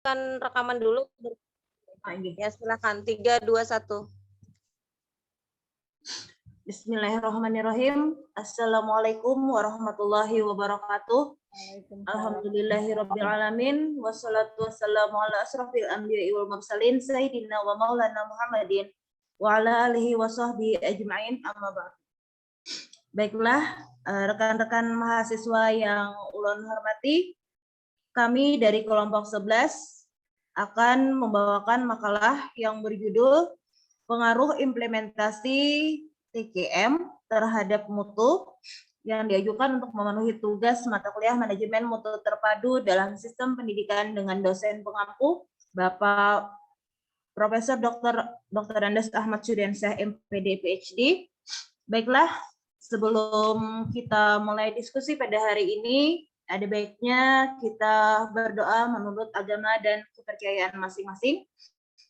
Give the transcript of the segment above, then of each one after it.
Kan rekaman dulu. Ya, silakan. 3, 2, 1. Bismillahirrahmanirrahim. Assalamualaikum warahmatullahi wabarakatuh. Alhamdulillahirabbil alamin wassalatu wassalamu ala asrofil anbiya'i wal mursalin sayyidina wa maulana Muhammadin wa ala alihi wa sahbihi ajma'in, amma ba'd. Baiklah, rekan-rekan mahasiswa yang ulun hormati, kami dari kelompok 11 akan membawakan makalah yang berjudul Pengaruh Implementasi TKM terhadap mutu yang diajukan untuk memenuhi tugas mata kuliah manajemen mutu terpadu dalam sistem pendidikan dengan dosen pengampu Bapak Profesor Dr. Andes Ahmad Syuriansyah MPD PhD. Baiklah, sebelum kita mulai diskusi pada hari ini, ada baiknya kita berdoa menurut agama dan kepercayaan masing-masing.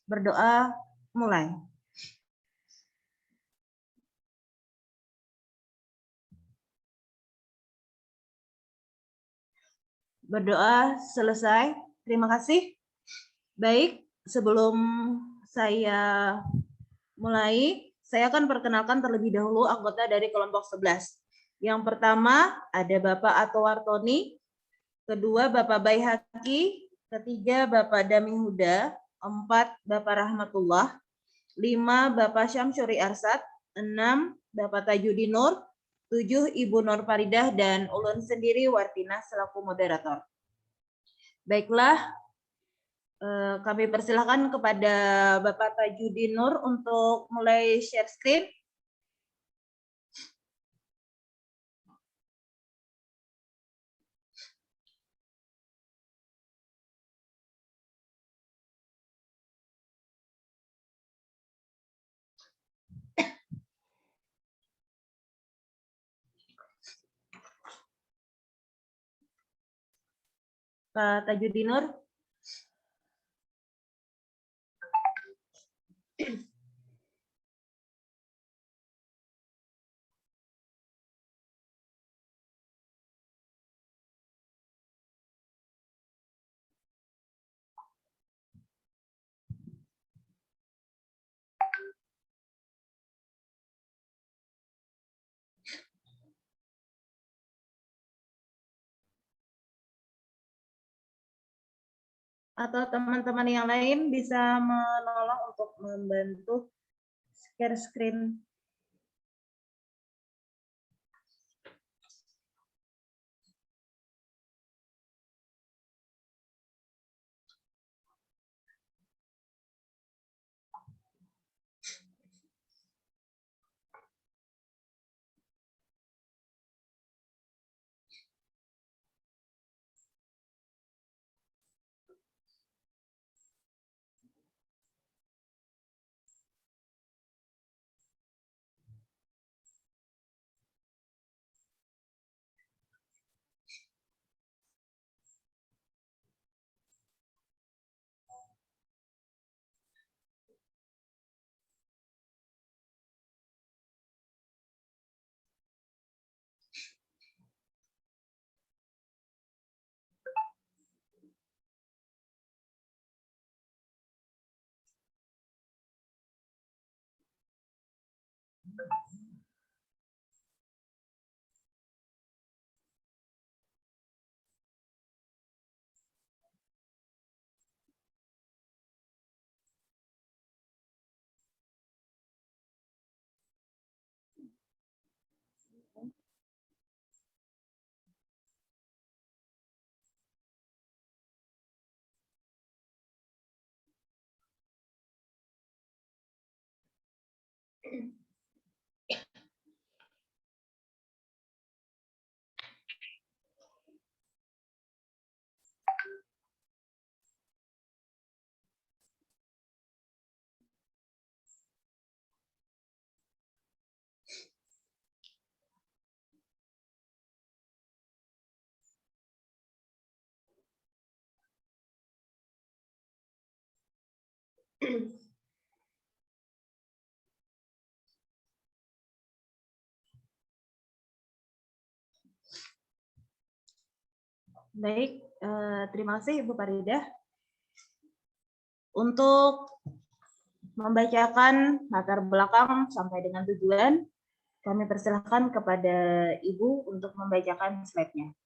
Berdoa mulai. Berdoa selesai. Terima kasih. Baik, sebelum saya mulai, saya akan perkenalkan terlebih dahulu anggota dari kelompok 11. Yang pertama ada Bapak Ato Wartoni, kedua Bapak Baihaqi, ketiga Bapak Dami Huda, 4 Bapak Rahmatullah, 5 Bapak Syamsuri Arsad, 6 Bapak Tajudin Nur, 7 Ibu Nur Faridah, dan ulun sendiri Wartina selaku moderator. Baiklah, kami persilakan kepada Bapak Tajudin Nur untuk mulai share screen. Pak Tajudin Nur. Atau teman-teman yang lain bisa menolong untuk membantu share screen. Baik, terima kasih Ibu Faridah. Untuk membacakan latar belakang sampai dengan tujuan, kami persilahkan kepada Ibu untuk membacakan slide-nya.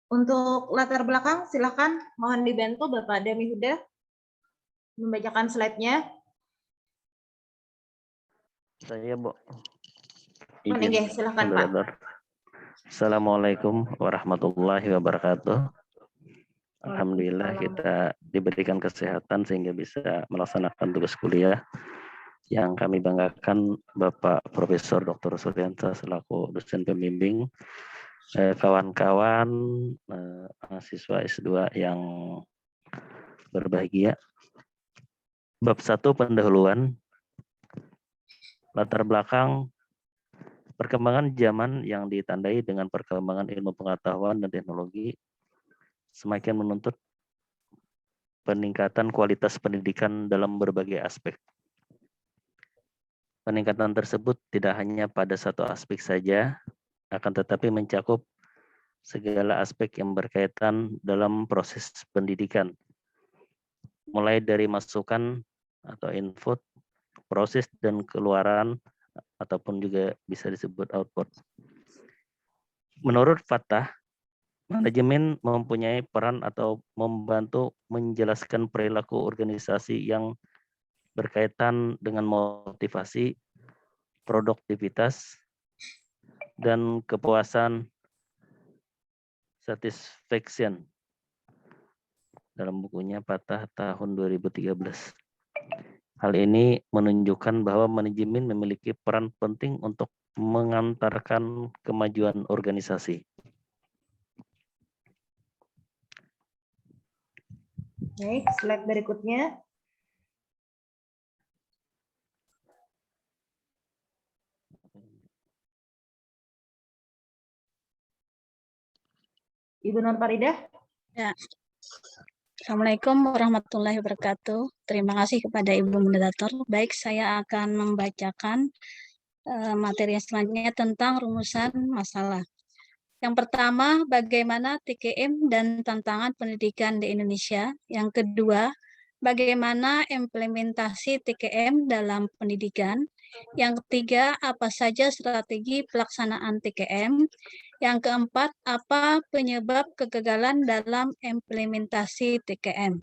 Untuk latar belakang, silakan mohon dibantu Bapak Dami Huda membacakan slide-nya. Saya, Bu. Izin, silakan Pak. Assalamualaikum warahmatullahi wabarakatuh. Alhamdulillah kita diberikan kesehatan sehingga bisa melaksanakan tugas kuliah. Yang kami banggakan Bapak Profesor Dr. Suryansa selaku dosen pembimbing, kawan-kawan mahasiswa S2 yang berbahagia. Bab 1 pendahuluan, latar belakang perkembangan zaman yang ditandai dengan perkembangan ilmu pengetahuan dan teknologi semakin menuntut peningkatan kualitas pendidikan dalam berbagai aspek. Peningkatan tersebut tidak hanya pada satu aspek saja, akan tetapi mencakup segala aspek yang berkaitan dalam proses pendidikan, mulai dari masukan atau input, proses dan keluaran, ataupun juga bisa disebut output. Menurut Fatah, manajemen mempunyai peran atau membantu menjelaskan perilaku organisasi yang berkaitan dengan motivasi, produktivitas, dan kepuasan satisfaction dalam bukunya Fatah tahun 2013. Hal ini menunjukkan bahwa manajemen memiliki peran penting untuk mengantarkan kemajuan organisasi. Baik, slide berikutnya. Ibu Nur Faridah. Ya. Assalamualaikum warahmatullahi wabarakatuh. Terima kasih kepada Ibu Moderator. Baik, saya akan membacakan materi selanjutnya tentang rumusan masalah. Yang pertama, bagaimana TKM dan tantangan pendidikan di Indonesia. Yang kedua, bagaimana implementasi TKM dalam pendidikan. Yang ketiga, apa saja strategi pelaksanaan TKM. Yang keempat, apa penyebab kegagalan dalam implementasi TKM.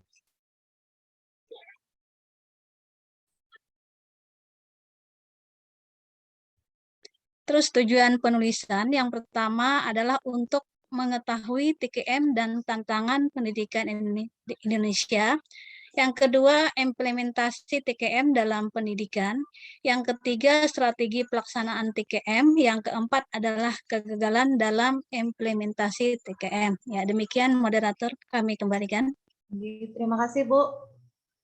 Terus tujuan penulisan yang pertama adalah untuk mengetahui TKM dan tantangan pendidikan di Indonesia. Yang kedua, implementasi TKM dalam pendidikan. Yang ketiga, strategi pelaksanaan TKM. Yang keempat adalah kegagalan dalam implementasi TKM. Ya, demikian moderator, kami kembalikan. Terima kasih Bu.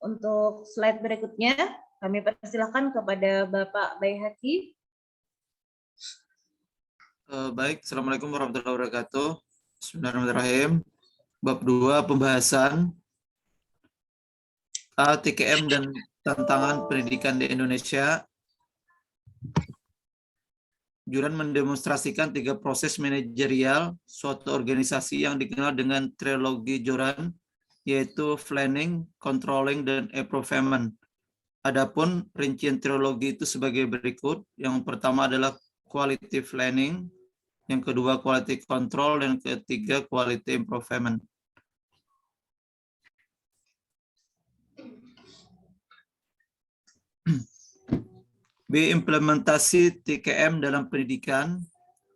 Untuk slide berikutnya, kami persilahkan kepada Bapak Baihaqi. Baik, Assalamualaikum warahmatullahi wabarakatuh. Bismillahirrahmanirrahim. Bab 2, pembahasan TKM dan tantangan pendidikan di Indonesia. Joran mendemonstrasikan 3 proses manajerial suatu organisasi yang dikenal dengan trilogi Joran, yaitu planning, controlling, dan improvement. Adapun rincian trilogi itu sebagai berikut. Yang pertama adalah quality planning, yang kedua quality control, dan ketiga quality improvement. B. Implementasi TKM dalam pendidikan.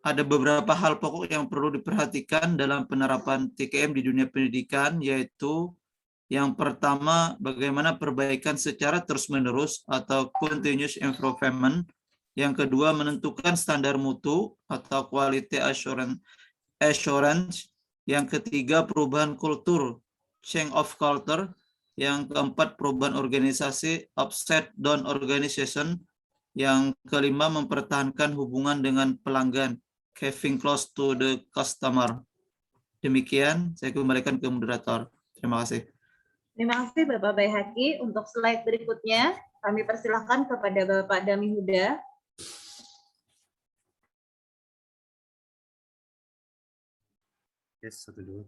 Ada beberapa hal pokok yang perlu diperhatikan dalam penerapan TKM di dunia pendidikan, yaitu yang pertama, bagaimana perbaikan secara terus-menerus atau continuous improvement. Yang kedua, menentukan standar mutu atau quality assurance. Yang ketiga, perubahan kultur, change of culture. Yang keempat, perubahan organisasi, upside down organization. Yang kelima, mempertahankan hubungan dengan pelanggan, keeping close to the customer. Demikian, saya kembalikan ke moderator. Terima kasih. Terima kasih Bapak Baihaqi. Untuk slide berikutnya, kami persilahkan kepada Bapak Dami Huda. Yes, 1, 2.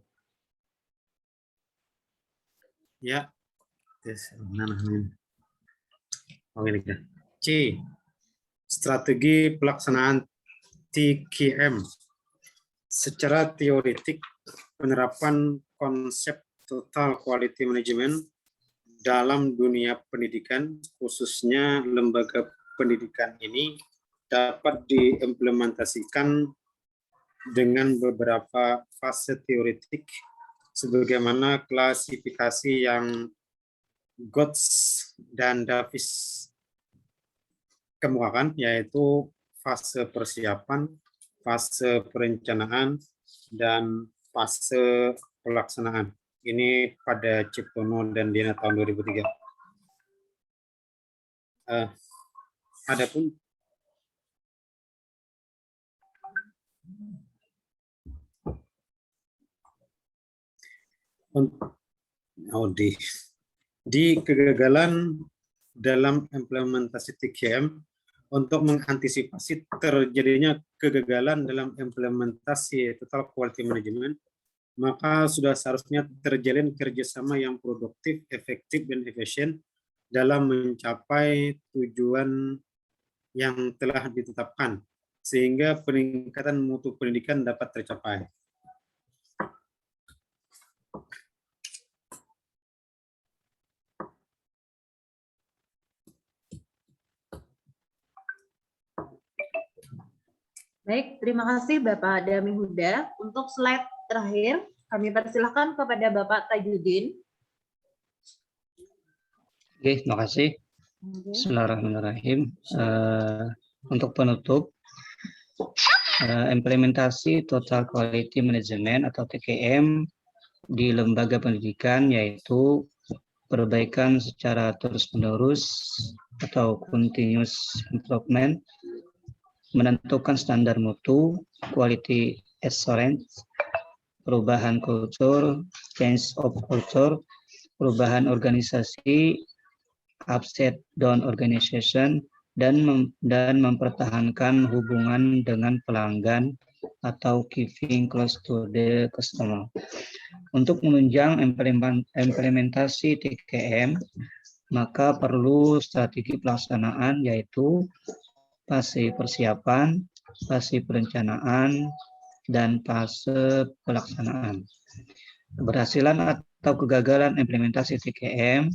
Ya. Yes, C. Strategi pelaksanaan TKM. Secara teoretik, penerapan konsep total quality management dalam dunia pendidikan, khususnya lembaga pendidikan ini, dapat diimplementasikan dengan beberapa fase teoretik sebagaimana klasifikasi yang Gotts dan Davis kemukakan, yaitu fase persiapan, fase perencanaan, dan fase pelaksanaan. Ini pada Ciptono dan Diana tahun 2003. Adapun di kegagalan dalam implementasi TKM, untuk mengantisipasi terjadinya kegagalan dalam implementasi total quality management, maka sudah seharusnya terjalin kerjasama yang produktif, efektif, dan efisien dalam mencapai tujuan yang telah ditetapkan, sehingga peningkatan mutu pendidikan dapat tercapai. Baik, terima kasih Bapak Dami Huda. Untuk slide terakhir, kami persilahkan kepada Bapak Tajuddin. Oke, terima kasih. Bismillahirrahmanirrahim. Untuk penutup, implementasi Total Quality Management atau TKM di lembaga pendidikan, yaitu perbaikan secara terus-menerus atau continuous improvement, menentukan standar mutu, quality assurance, perubahan kultur, change of culture, perubahan organisasi, upside down organization, dan mempertahankan hubungan dengan pelanggan atau keeping close to the customer. Untuk menunjang implementasi TKM, maka perlu strategi pelaksanaan, yaitu fase persiapan, fase perencanaan, dan fase pelaksanaan. Keberhasilan atau kegagalan implementasi TKM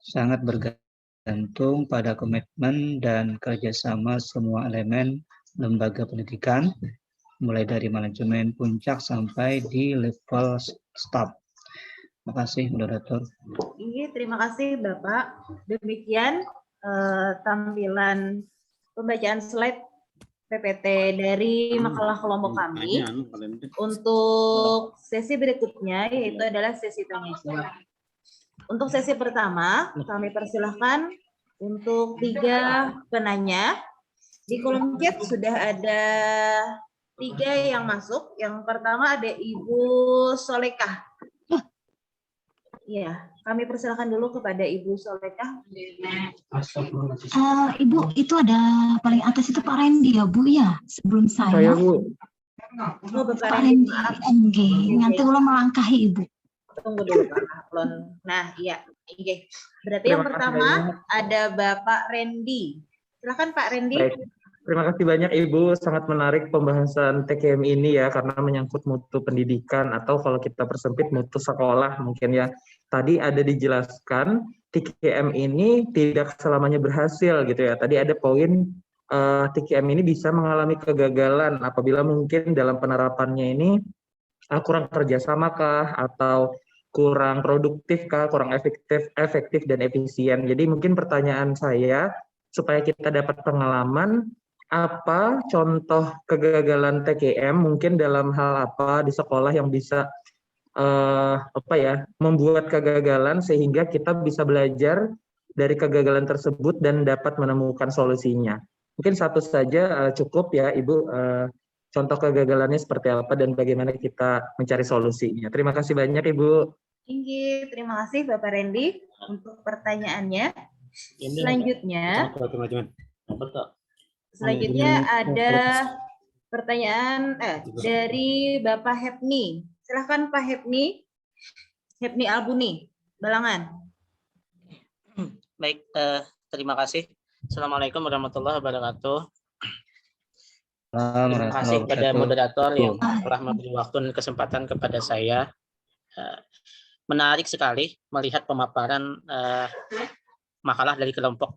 sangat bergantung pada komitmen dan kerjasama semua elemen lembaga pendidikan, mulai dari manajemen puncak sampai di level staff. Terima kasih, moderator. Iya, terima kasih Bapak. Demikian tampilan pembacaan slide PPT dari makalah kelompok kami. Untuk sesi berikutnya, yaitu adalah sesi tanya jawab. Untuk sesi pertama, kami persilahkan untuk 3 penanya. Di kolom chat sudah ada 3 yang masuk. Yang pertama ada Ibu Solekah. Iya, kami persilakan dulu kepada Ibu Solekah. Ibu, itu ada paling atas itu Pak Randy ya Bu ya, sebelum saya. Bu. Oh, Bapak Pak Randy, Randy, nanti ulang melangkahi Ibu. tunggu dulu Pak Ahlon. Nah, iya, oke. Berarti yang pertama ada Bapak Randy. Silakan Pak Randy. Terima kasih banyak Ibu, sangat menarik pembahasan TKM ini ya, karena menyangkut mutu pendidikan atau kalau kita persempit mutu sekolah mungkin ya. Tadi ada dijelaskan TKM ini tidak selamanya berhasil gitu ya. Tadi ada poin TKM ini bisa mengalami kegagalan apabila mungkin dalam penerapannya ini kurang kerjasama kah atau kurang produktif kah, kurang efektif dan efisien. Jadi mungkin pertanyaan saya supaya kita dapat pengalaman apa contoh kegagalan TKM mungkin dalam hal apa di sekolah yang bisa membuat kegagalan sehingga kita bisa belajar dari kegagalan tersebut dan dapat menemukan solusinya. Mungkin satu saja cukup ya Ibu, contoh kegagalannya seperti apa dan bagaimana kita mencari solusinya. Terima kasih banyak Ibu. Tinggi, terima kasih Bapak Randy untuk pertanyaannya. Selanjutnya ada pertanyaan dari Bapak Hepni. Silahkan Pak Hepni. Hepni Albuni, Balangan. Baik, terima kasih. Assalamualaikum warahmatullahi wabarakatuh. Terima kasih kepada moderator yang telah memberi waktu dan kesempatan kepada saya. Menarik sekali melihat pemaparan makalah dari kelompok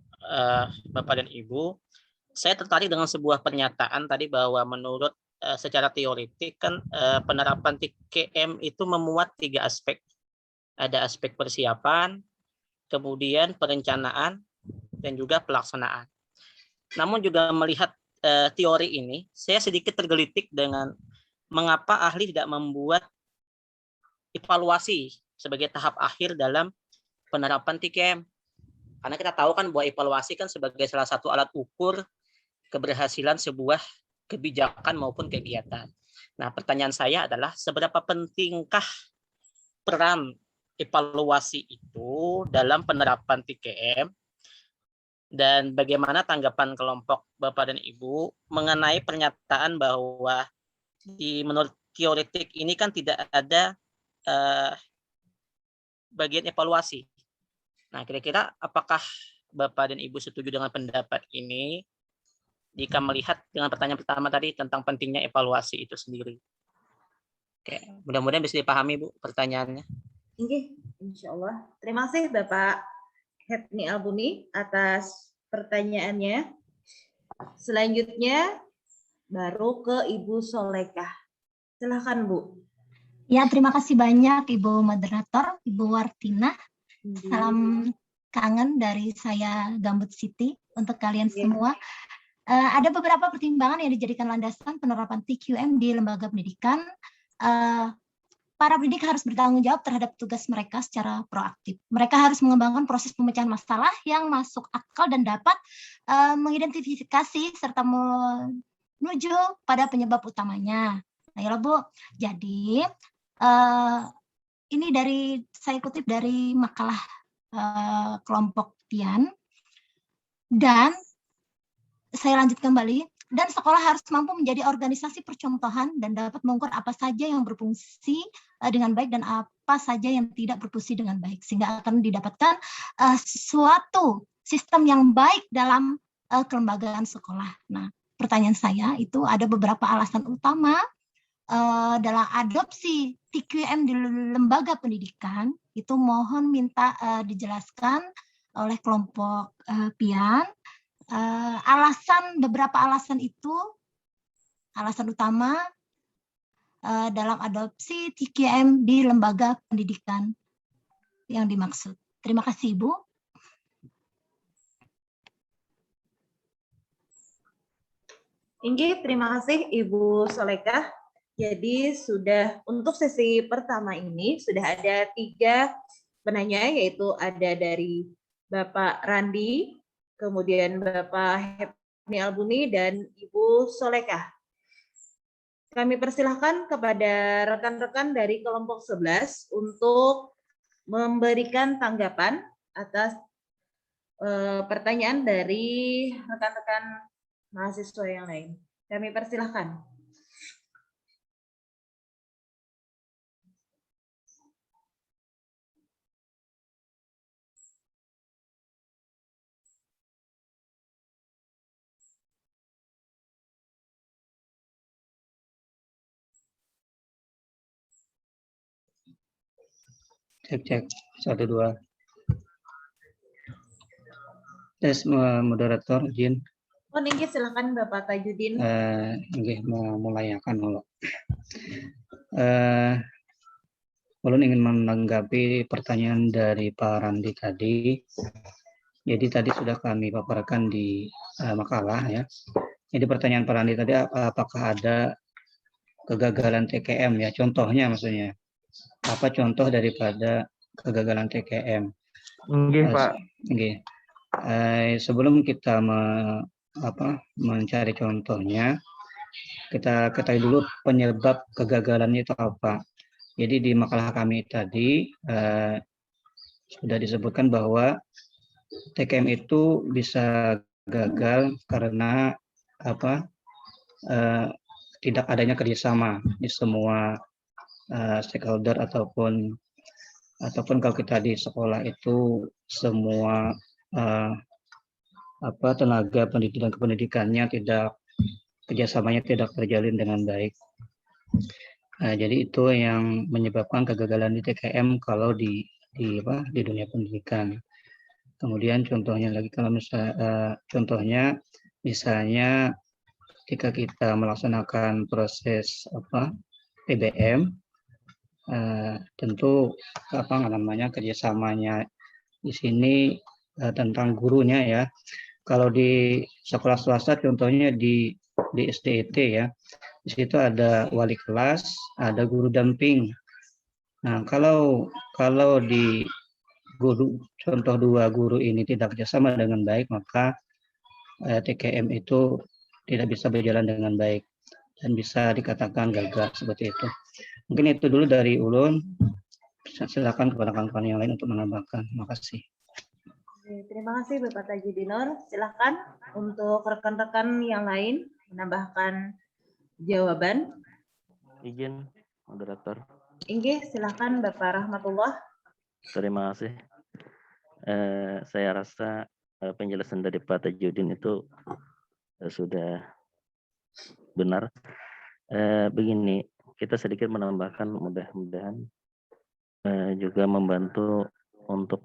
Bapak dan Ibu. Saya tertarik dengan sebuah pernyataan tadi bahwa menurut secara teoritik kan penerapan TKM itu memuat 3 aspek. Ada aspek persiapan, kemudian perencanaan, dan juga pelaksanaan. Namun juga melihat teori ini, saya sedikit tergelitik dengan mengapa ahli tidak membuat evaluasi sebagai tahap akhir dalam penerapan TKM. Karena kita tahu kan bahwa evaluasi kan sebagai salah satu alat ukur keberhasilan sebuah kebijakan maupun kegiatan. Nah, pertanyaan saya adalah seberapa pentingkah peran evaluasi itu dalam penerapan TKM dan bagaimana tanggapan kelompok Bapak dan Ibu mengenai pernyataan bahwa menurut teoretik ini kan tidak ada bagian evaluasi. Nah, kira-kira apakah Bapak dan Ibu setuju dengan pendapat ini jika melihat dengan pertanyaan pertama tadi tentang pentingnya evaluasi itu sendiri? Oke, mudah-mudahan bisa dipahami Bu pertanyaannya. Oke, insya Allah. Terima kasih Bapak Hepni Albuni atas pertanyaannya. Selanjutnya baru ke Ibu Solekah. Silahkan Bu. Ya, terima kasih banyak Ibu Moderator, Ibu Wartina. Salam kangen dari saya Gambut Siti untuk kalian semua. Ada beberapa pertimbangan yang dijadikan landasan penerapan TQM di lembaga pendidikan. Para pendidik harus bertanggung jawab terhadap tugas mereka secara proaktif. Mereka harus mengembangkan proses pemecahan masalah yang masuk akal dan dapat mengidentifikasi serta menuju pada penyebab utamanya. Nah, ya Bu. Jadi ini saya kutip dari makalah kelompok Tian, dan saya lanjut kembali. Dan sekolah harus mampu menjadi organisasi percontohan dan dapat mengukur apa saja yang berfungsi dengan baik dan apa saja yang tidak berfungsi dengan baik, sehingga akan didapatkan suatu sistem yang baik dalam kelembagaan sekolah. Nah, pertanyaan saya itu ada beberapa alasan utama dalam adopsi TQM di lembaga pendidikan. Itu mohon minta dijelaskan oleh kelompok Pian. Beberapa alasan itu, alasan utama dalam adopsi TQM di lembaga pendidikan yang dimaksud. Terima kasih Ibu. Inggih, terima kasih Ibu Solekah. Jadi sudah untuk sesi pertama ini sudah ada 3 penanya, yaitu ada dari Bapak Randi, kemudian Bapak Hepni Albuni, dan Ibu Solekah. Kami persilahkan kepada rekan-rekan dari kelompok 11 untuk memberikan tanggapan atas pertanyaan dari rekan-rekan mahasiswa yang lain. Kami persilahkan. Cek 1 2. Tes moderator izin. Oh, nggih silakan Bapak Tajudin. Nggih mau mulai akan dulu. Ulun ingin menanggapi pertanyaan dari Pak Randi tadi. Jadi tadi sudah kami paparkan di makalah ya. Jadi pertanyaan Pak Randi tadi, apakah ada kegagalan TKM ya? Contohnya maksudnya. Apa contoh daripada kegagalan TKM? Nggih, Pak. Nggih. Sebelum kita mencari contohnya, kita ketahui dulu penyebab kegagalannya itu apa. Jadi di makalah kami tadi sudah disebutkan bahwa TKM itu bisa gagal karena tidak adanya kerjasama di semua stakeholder ataupun kalau kita di sekolah itu semua tenaga pendidik dan kependidikannya kerjasamanya tidak terjalin dengan baik. Jadi itu yang menyebabkan kegagalan di TKM kalau di dunia pendidikan. Kemudian contohnya lagi kalau misalnya ketika kita melaksanakan proses PBM, tentu kerjasamanya di sini tentang gurunya ya. Kalau di sekolah swasta contohnya di SDET ya, di situ ada wali kelas, ada guru damping. Nah kalau di contoh 2 guru ini tidak kerjasama dengan baik, maka TKM itu tidak bisa berjalan dengan baik dan bisa dikatakan gagal seperti itu. Mungkin itu dulu dari ulun. Silakan kepada kawan-kawan yang lain untuk menambahkan. Terima kasih. Terima kasih Bapak Tajudinor. Silakan untuk rekan-rekan yang lain menambahkan jawaban. Izin moderator. Inggih, silakan Bapak Rahmatullah. Terima kasih. Saya rasa penjelasan dari Pak Tajudin itu sudah benar. Begini, kita sedikit menambahkan, mudah-mudahan juga membantu untuk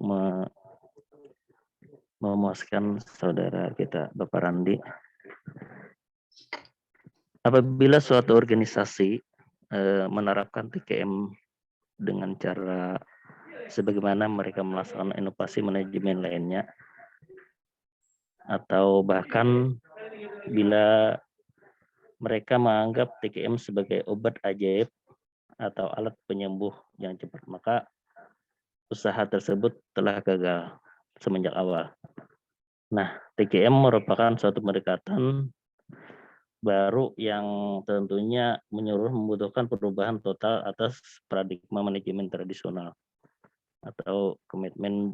memuaskan saudara kita Bapak Randi. Apabila suatu organisasi menerapkan TKM dengan cara sebagaimana mereka melaksanakan inovasi manajemen lainnya, atau bahkan bila mereka menganggap TKM sebagai obat ajaib atau alat penyembuh yang cepat, maka usaha tersebut telah gagal semenjak awal. Nah, TKM merupakan suatu pendekatan baru yang tentunya membutuhkan perubahan total atas paradigma manajemen tradisional atau komitmen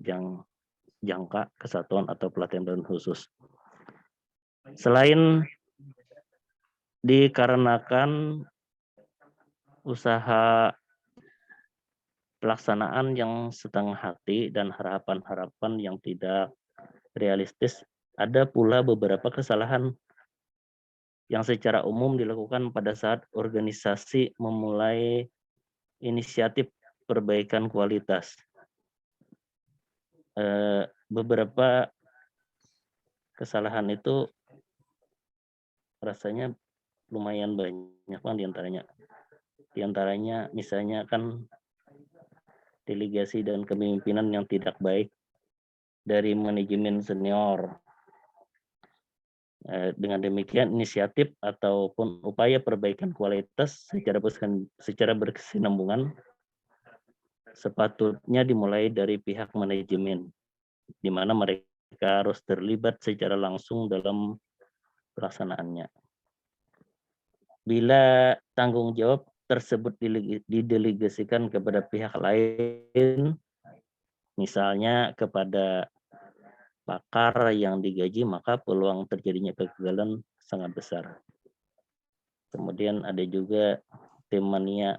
jangka kesatuan atau pelatihan khusus. Selain dikarenakan usaha pelaksanaan yang setengah hati dan harapan-harapan yang tidak realistis, ada pula beberapa kesalahan yang secara umum dilakukan pada saat organisasi memulai inisiatif perbaikan kualitas. Beberapa kesalahan itu rasanya lumayan banyak kan diantaranya. Diantaranya misalnya kan delegasi dan kepemimpinan yang tidak baik dari manajemen senior. Dengan demikian inisiatif ataupun upaya perbaikan kualitas secara berkesinambungan sepatutnya dimulai dari pihak manajemen, di mana mereka harus terlibat secara langsung dalam pelaksanaannya. Bila tanggung jawab tersebut didelegasikan kepada pihak lain, misalnya kepada pakar yang digaji, maka peluang terjadinya kegagalan sangat besar. Kemudian ada juga tim mania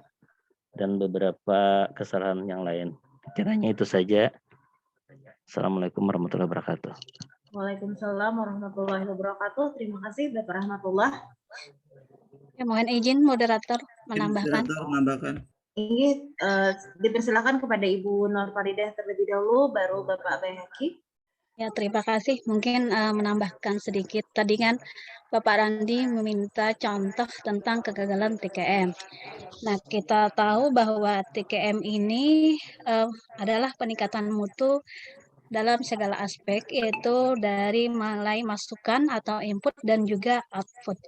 dan beberapa kesalahan yang lain. Kiranya itu saja. Assalamualaikum warahmatullahi wabarakatuh. Waalaikumsalam warahmatullahi wabarakatuh. Terima kasih Bapak Rahmatullah. Ya, mohon izin moderator menambahkan. Moderator menambahkan. Ini dipersilakan kepada Ibu Nur Faridah terlebih dahulu, baru Bapak Bayhaqi. Ya, terima kasih. Mungkin menambahkan sedikit. Tadi kan Bapak Randi meminta contoh tentang kegagalan TKM. Nah, kita tahu bahwa TKM ini adalah peningkatan mutu dalam segala aspek, yaitu dari mulai masukan atau input dan juga output.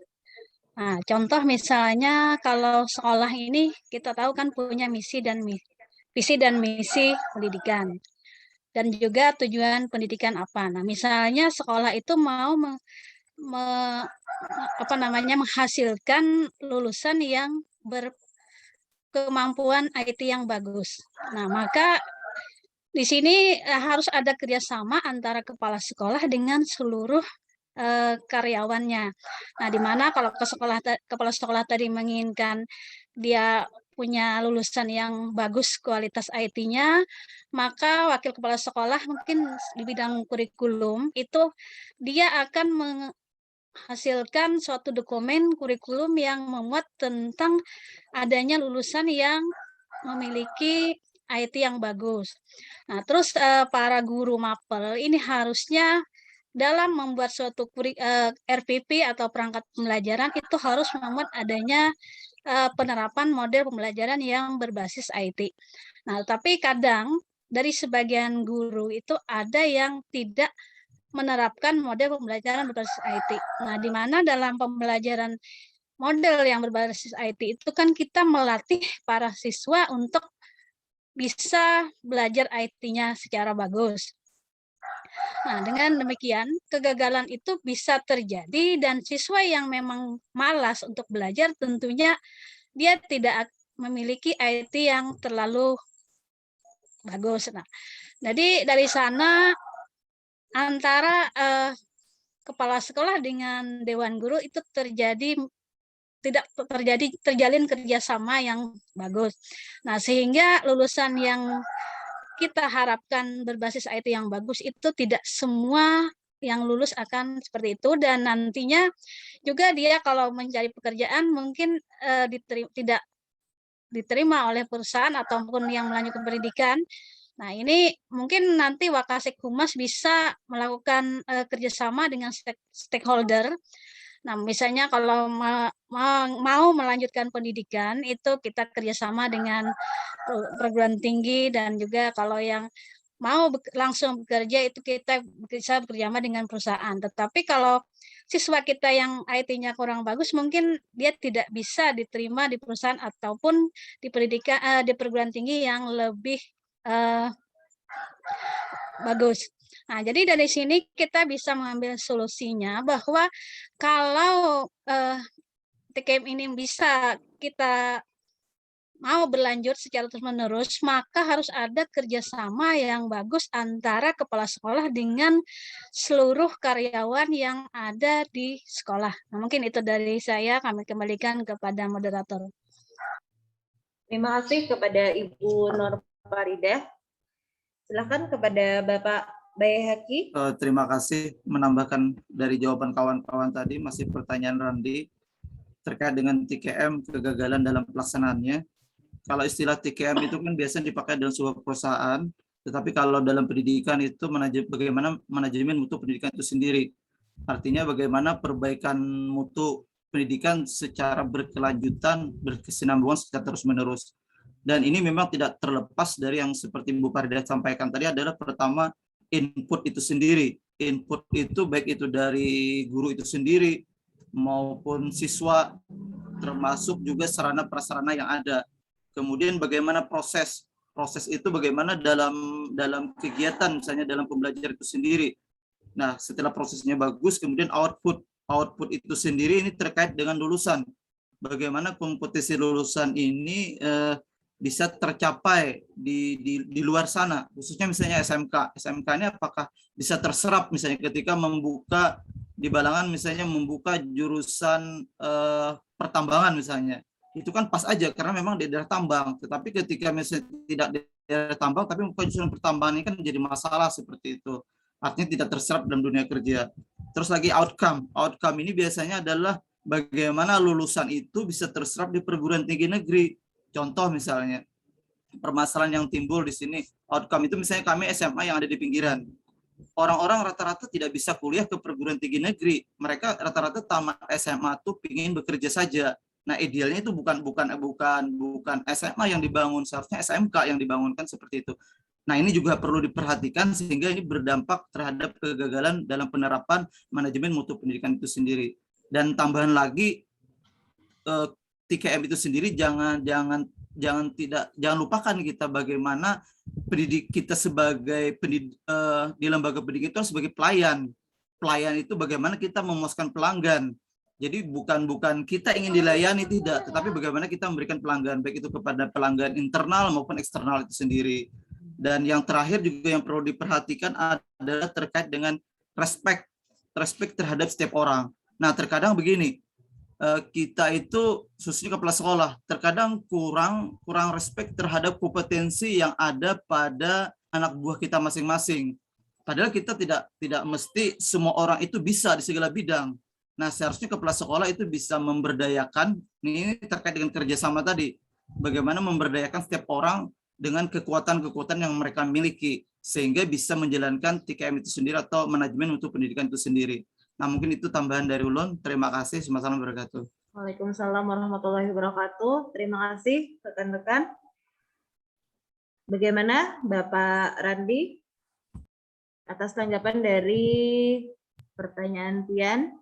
Nah, contoh misalnya kalau sekolah ini kita tahu kan punya visi dan misi pendidikan. Dan juga tujuan pendidikan apa. Nah, misalnya sekolah itu mau menghasilkan lulusan yang berkemampuan IT yang bagus. Nah, maka di sini harus ada kerjasama antara kepala sekolah dengan seluruh karyawannya. Nah, di mana kalau kepala sekolah tadi menginginkan dia punya lulusan yang bagus kualitas IT-nya, maka wakil kepala sekolah mungkin di bidang kurikulum itu dia akan menghasilkan suatu dokumen kurikulum yang memuat tentang adanya lulusan yang memiliki IT yang bagus. Nah, terus para guru mapel ini harusnya dalam membuat suatu RPP atau perangkat pembelajaran itu harus memuat adanya penerapan model pembelajaran yang berbasis IT. Nah, tapi kadang dari sebagian guru itu ada yang tidak menerapkan model pembelajaran berbasis IT. Nah, di mana dalam pembelajaran model yang berbasis IT itu kan kita melatih para siswa untuk bisa belajar IT-nya secara bagus. Nah, dengan demikian, kegagalan itu bisa terjadi dan siswa yang memang malas untuk belajar tentunya dia tidak memiliki IT yang terlalu bagus. Nah, jadi dari sana antara kepala sekolah dengan dewan guru itu terjalin kerjasama yang bagus. Nah, sehingga lulusan yang kita harapkan berbasis IT yang bagus itu tidak semua yang lulus akan seperti itu, dan nantinya juga dia kalau mencari pekerjaan mungkin tidak diterima oleh perusahaan ataupun yang melanjutkan pendidikan. Nah, ini mungkin nanti Wakasek Humas bisa melakukan kerjasama dengan stakeholder. Nah, misalnya kalau mau melanjutkan pendidikan, itu kita kerjasama dengan perguruan tinggi, dan juga kalau yang mau langsung bekerja itu kita bisa bekerjasama dengan perusahaan. Tetapi kalau siswa kita yang IT-nya kurang bagus, mungkin dia tidak bisa diterima di perusahaan ataupun di pendidikan di perguruan tinggi yang lebih bagus. Nah, jadi dari sini kita bisa mengambil solusinya bahwa kalau TKM ini bisa kita mau berlanjut secara terus-menerus, maka harus ada kerjasama yang bagus antara kepala sekolah dengan seluruh karyawan yang ada di sekolah. Nah, mungkin itu dari saya, kami kembalikan kepada moderator. Terima kasih kepada Ibu Nur Faridah. Silakan kepada Bapak Bayhaqi. Terima kasih menambahkan dari jawaban kawan-kawan tadi, masih pertanyaan Randi terkait dengan TKM kegagalan dalam pelaksanaannya. Kalau istilah TKM itu kan biasanya dipakai dalam sebuah perusahaan, tetapi kalau dalam pendidikan itu bagaimana manajemen mutu pendidikan itu sendiri. Artinya bagaimana perbaikan mutu pendidikan secara berkelanjutan, berkesinambungan secara terus-menerus. Dan ini memang tidak terlepas dari yang seperti Bu Faridah sampaikan tadi, adalah pertama input itu sendiri. Input itu baik itu dari guru itu sendiri maupun siswa, termasuk juga sarana-prasarana yang ada. Kemudian bagaimana proses itu bagaimana dalam kegiatan, misalnya dalam pembelajaran itu sendiri. Nah, setelah prosesnya bagus, kemudian output itu sendiri ini terkait dengan lulusan. Bagaimana kompetisi lulusan ini bisa tercapai di luar sana, khususnya misalnya SMK. SMK ini apakah bisa terserap misalnya ketika membuka di Balangan, misalnya membuka jurusan pertambangan misalnya. Itu kan pas aja karena memang di daerah tambang. Tetapi ketika misalnya tidak di daerah tambang tapi membuka jurusan pertambangan, ini kan menjadi masalah seperti itu. Artinya tidak terserap dalam dunia kerja. Terus lagi outcome. Outcome ini biasanya adalah bagaimana lulusan itu bisa terserap di perguruan tinggi negeri. Contoh misalnya, permasalahan yang timbul di sini, outcome itu misalnya kami SMA yang ada di pinggiran. Orang-orang rata-rata tidak bisa kuliah ke perguruan tinggi negeri. Mereka rata-rata tamat SMA tuh ingin bekerja saja. Nah, idealnya itu bukan SMA yang dibangun, seharusnya SMK yang dibangunkan seperti itu. Nah, ini juga perlu diperhatikan sehingga ini berdampak terhadap kegagalan dalam penerapan manajemen mutu pendidikan itu sendiri. Dan tambahan lagi, TKM itu sendiri jangan lupakan kita bagaimana pendidik kita sebagai di lembaga pendidikan itu sebagai pelayan. Pelayan itu bagaimana kita memuaskan pelanggan. Jadi bukan kita ingin dilayani, tidak, tetapi bagaimana kita memberikan pelanggan, baik itu kepada pelanggan internal maupun eksternal itu sendiri. Dan yang terakhir juga yang perlu diperhatikan adalah terkait dengan respect terhadap setiap orang. Nah, terkadang begini, kita itu khususnya kepala sekolah terkadang kurang respect terhadap kompetensi yang ada pada anak buah kita masing-masing. Padahal kita tidak mesti semua orang itu bisa di segala bidang. Nah, seharusnya kepala sekolah itu bisa memberdayakan, ini terkait dengan kerjasama tadi, bagaimana memberdayakan setiap orang dengan kekuatan-kekuatan yang mereka miliki, sehingga bisa menjalankan TKM itu sendiri atau manajemen untuk pendidikan itu sendiri. Nah, mungkin itu tambahan dari Ulun. Terima kasih. Assalamualaikum warahmatullahi wabarakatuh. Waalaikumsalam warahmatullahi wabarakatuh. Terima kasih rekan-rekan. Bagaimana Bapak Randi atas tanggapan dari pertanyaan Tian?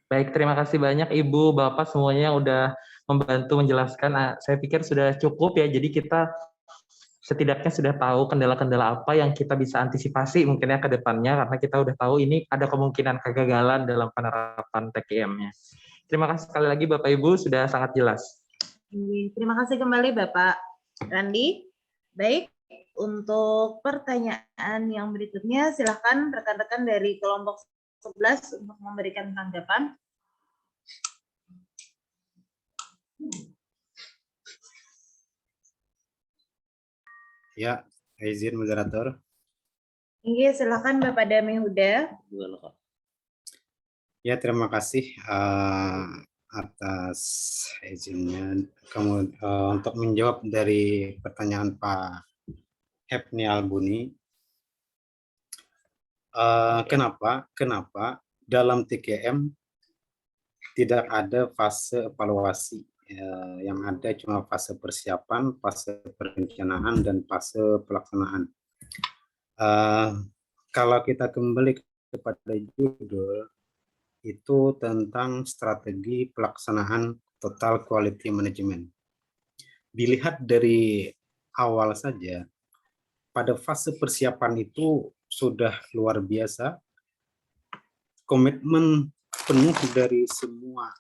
Baik, terima kasih banyak Ibu, Bapak semuanya udah membantu menjelaskan. Saya pikir sudah cukup ya, jadi kita setidaknya sudah tahu kendala-kendala apa yang kita bisa antisipasi mungkinnya ke depannya, karena kita udah tahu ini ada kemungkinan kegagalan dalam penerapan TKM-nya. Terima kasih sekali lagi Bapak Ibu, sudah sangat jelas. Terima kasih kembali Bapak Randi. Baik, untuk pertanyaan yang berikutnya, silakan rekan-rekan dari kelompok 11 untuk memberikan tanggapan. Ya, izin moderator. Iya, silakan Bapak Dami Huda. Ya, terima kasih atas izinnya. Untuk menjawab dari pertanyaan Pak Hepni Albuni, kenapa dalam TKM tidak ada fase evaluasi? Yang ada cuma fase persiapan, fase perencanaan, dan fase pelaksanaan. Kalau kita kembali kepada judul, itu tentang strategi pelaksanaan total quality management. Dilihat dari awal saja, pada fase persiapan itu sudah luar biasa, komitmen penuh dari semua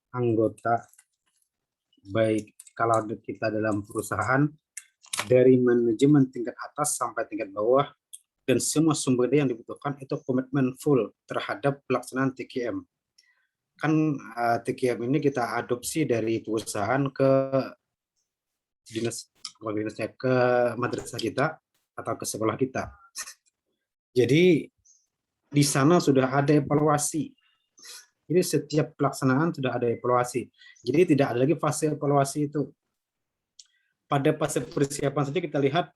anggota, baik kalau kita dalam perusahaan, dari manajemen tingkat atas sampai tingkat bawah, dan semua sumber daya yang dibutuhkan itu komitmen full terhadap pelaksanaan TKM. Kan TKM ini kita adopsi dari perusahaan ke dinasnya, ke madrasah kita atau ke sekolah kita. Jadi di sana sudah ada evaluasi. Jadi setiap pelaksanaan sudah ada evaluasi. Jadi tidak ada lagi fase evaluasi itu. Pada fase persiapan saja kita lihat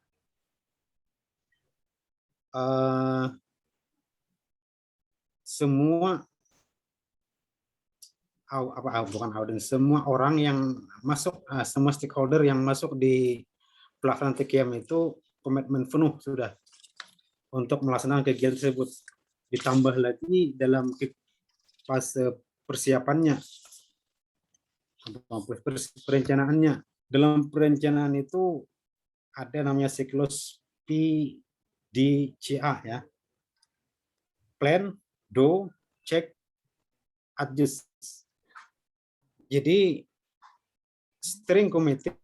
semua semua orang yang masuk, semua stakeholder yang masuk di pelaksanaan TKM itu komitmen penuh sudah untuk melaksanakan kegiatan tersebut. Ditambah lagi dalam fase persiapannya, perencanaannya. Dalam perencanaan itu ada namanya siklus PDCA ya. Plan, do, check, adjust. Jadi steering committee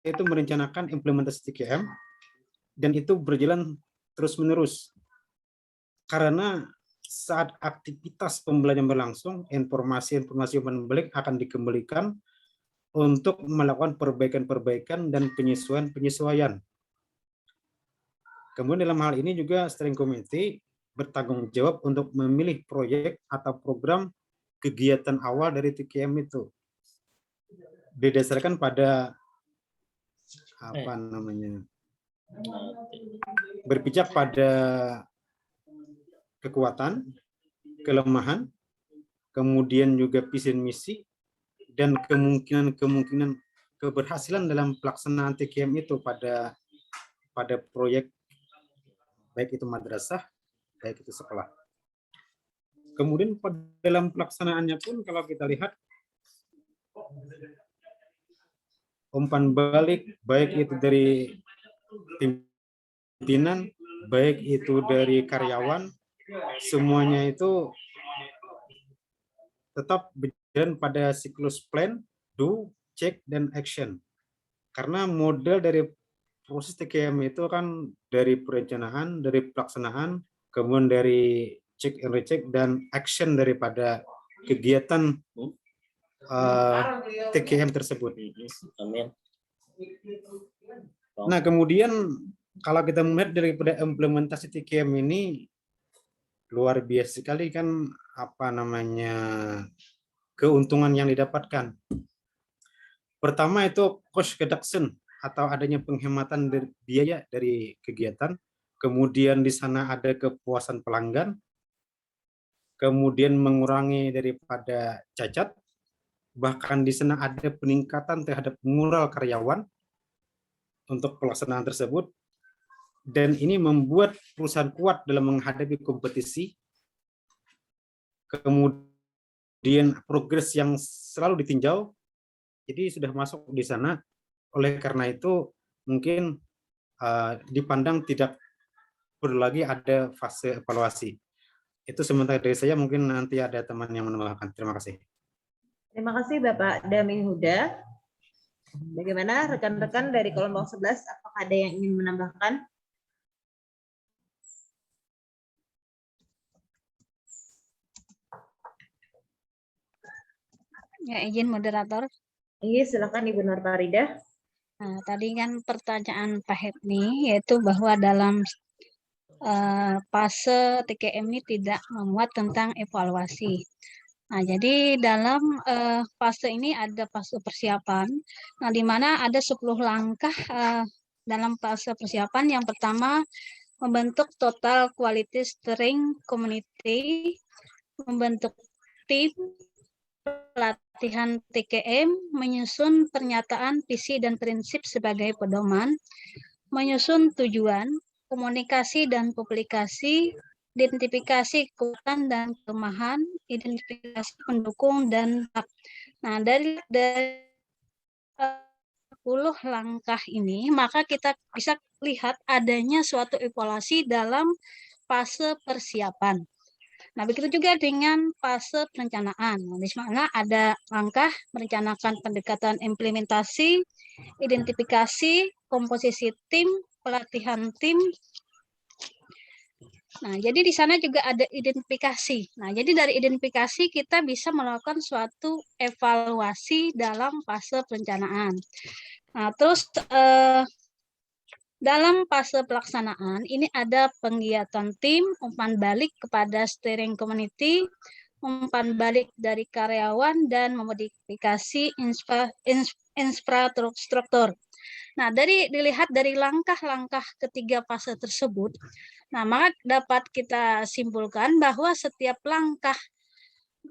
itu merencanakan implementasi TKM dan itu berjalan terus-menerus. Karena saat aktivitas pembelajaran berlangsung, informasi-informasi yang akan dikembalikan untuk melakukan perbaikan-perbaikan dan penyesuaian-penyesuaian. Kemudian dalam hal ini juga steering committee bertanggung jawab untuk memilih proyek atau program kegiatan awal dari TKM itu. didasarkan pada apa namanya, berpijak pada kekuatan, kelemahan, kemudian juga visi dan misi, dan kemungkinan keberhasilan dalam pelaksanaan TKM itu pada proyek, baik itu madrasah, baik itu sekolah. Kemudian dalam pelaksanaannya pun kalau kita lihat umpan balik, baik itu dari pimpinan, baik itu dari karyawan, semuanya itu tetap berjalan pada siklus plan, do, check, dan action. Karena model dari proses TKM itu kan dari perencanaan, dari pelaksanaan, kemudian dari check and recheck, dan action daripada kegiatan TKM tersebut. Amin. Nah, kemudian kalau kita melihat daripada implementasi TKM ini luar biasa sekali kan, apa namanya, keuntungan yang didapatkan. Pertama itu cost reduction atau adanya penghematan biaya dari kegiatan. Kemudian di sana ada kepuasan pelanggan. Kemudian mengurangi daripada cacat. Bahkan di sana ada peningkatan terhadap moral karyawan untuk pelaksanaan tersebut. Dan ini membuat perusahaan kuat dalam menghadapi kompetisi. Kemudian progres yang selalu ditinjau, jadi sudah masuk di sana. Oleh karena itu mungkin dipandang tidak perlu lagi ada fase evaluasi. Itu sementara dari saya, mungkin nanti ada teman yang menambahkan. Terima kasih. Terima kasih Bapak Dami Huda. Bagaimana rekan-rekan dari kelompok 11, apakah ada yang ingin menambahkan? Ya, izin moderator. Iya, silakan Ibu Nur Faridah. Nah, tadi kan pertanyaan Pak Hepni, yaitu bahwa dalam fase TKM ini tidak memuat tentang evaluasi. Nah, jadi dalam fase ini ada fase persiapan, nah di mana ada 10 langkah dalam fase persiapan. Yang pertama, membentuk total quality steering committee, membentuk tim, pelatihan TKM, menyusun pernyataan visi dan prinsip sebagai pedoman, menyusun tujuan, komunikasi dan publikasi, identifikasi kekuatan dan kelemahan, identifikasi pendukung dan nah dari 10 langkah ini, maka kita bisa lihat adanya suatu evaluasi dalam fase persiapan. Nah, begitu juga dengan fase perencanaan, di mana ada langkah merencanakan pendekatan implementasi, identifikasi, komposisi tim, pelatihan tim. Nah, jadi di sana juga ada identifikasi. Nah, jadi dari identifikasi kita bisa melakukan suatu evaluasi dalam fase perencanaan. Nah, terus dalam fase pelaksanaan ini ada penggiatan tim, umpan balik kepada steering committee, umpan balik dari karyawan, dan memodifikasi infrastruktur. Nah, dilihat dari langkah-langkah ketiga fase tersebut, nah maka dapat kita simpulkan bahwa setiap langkah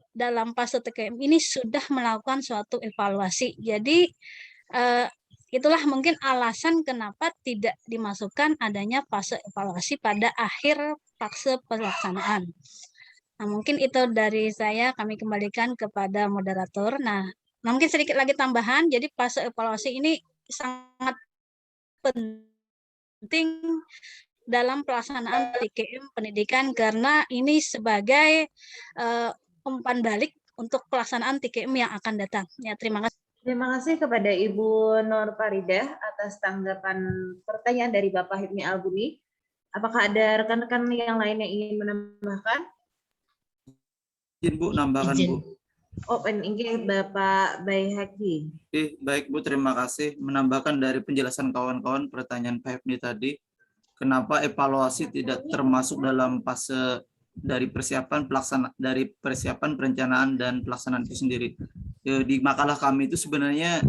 dalam fase TKM ini sudah melakukan suatu evaluasi. Jadi itulah mungkin alasan kenapa tidak dimasukkan adanya fase evaluasi pada akhir fase pelaksanaan. Nah, mungkin itu dari saya, kami kembalikan kepada moderator. Nah, mungkin sedikit lagi tambahan, jadi fase evaluasi ini sangat penting dalam pelaksanaan TKM pendidikan karena ini sebagai umpan balik untuk pelaksanaan TKM yang akan datang. Ya, terima kasih. Terima kasih kepada Ibu Nur Faridah atas tanggapan pertanyaan dari Bapak Hipni Albuni. Apakah ada rekan-rekan yang lain yang ingin menambahkan? Izin Bu, nambahkan Bu. Oh, ingin Bapak Baihaqi. Baik Bu, terima kasih. Menambahkan dari penjelasan kawan-kawan pertanyaan Pak Hipni tadi, kenapa evaluasi tidak termasuk dalam fase dari persiapan perencanaan dan pelaksanaan itu sendiri. Di makalah kami itu sebenarnya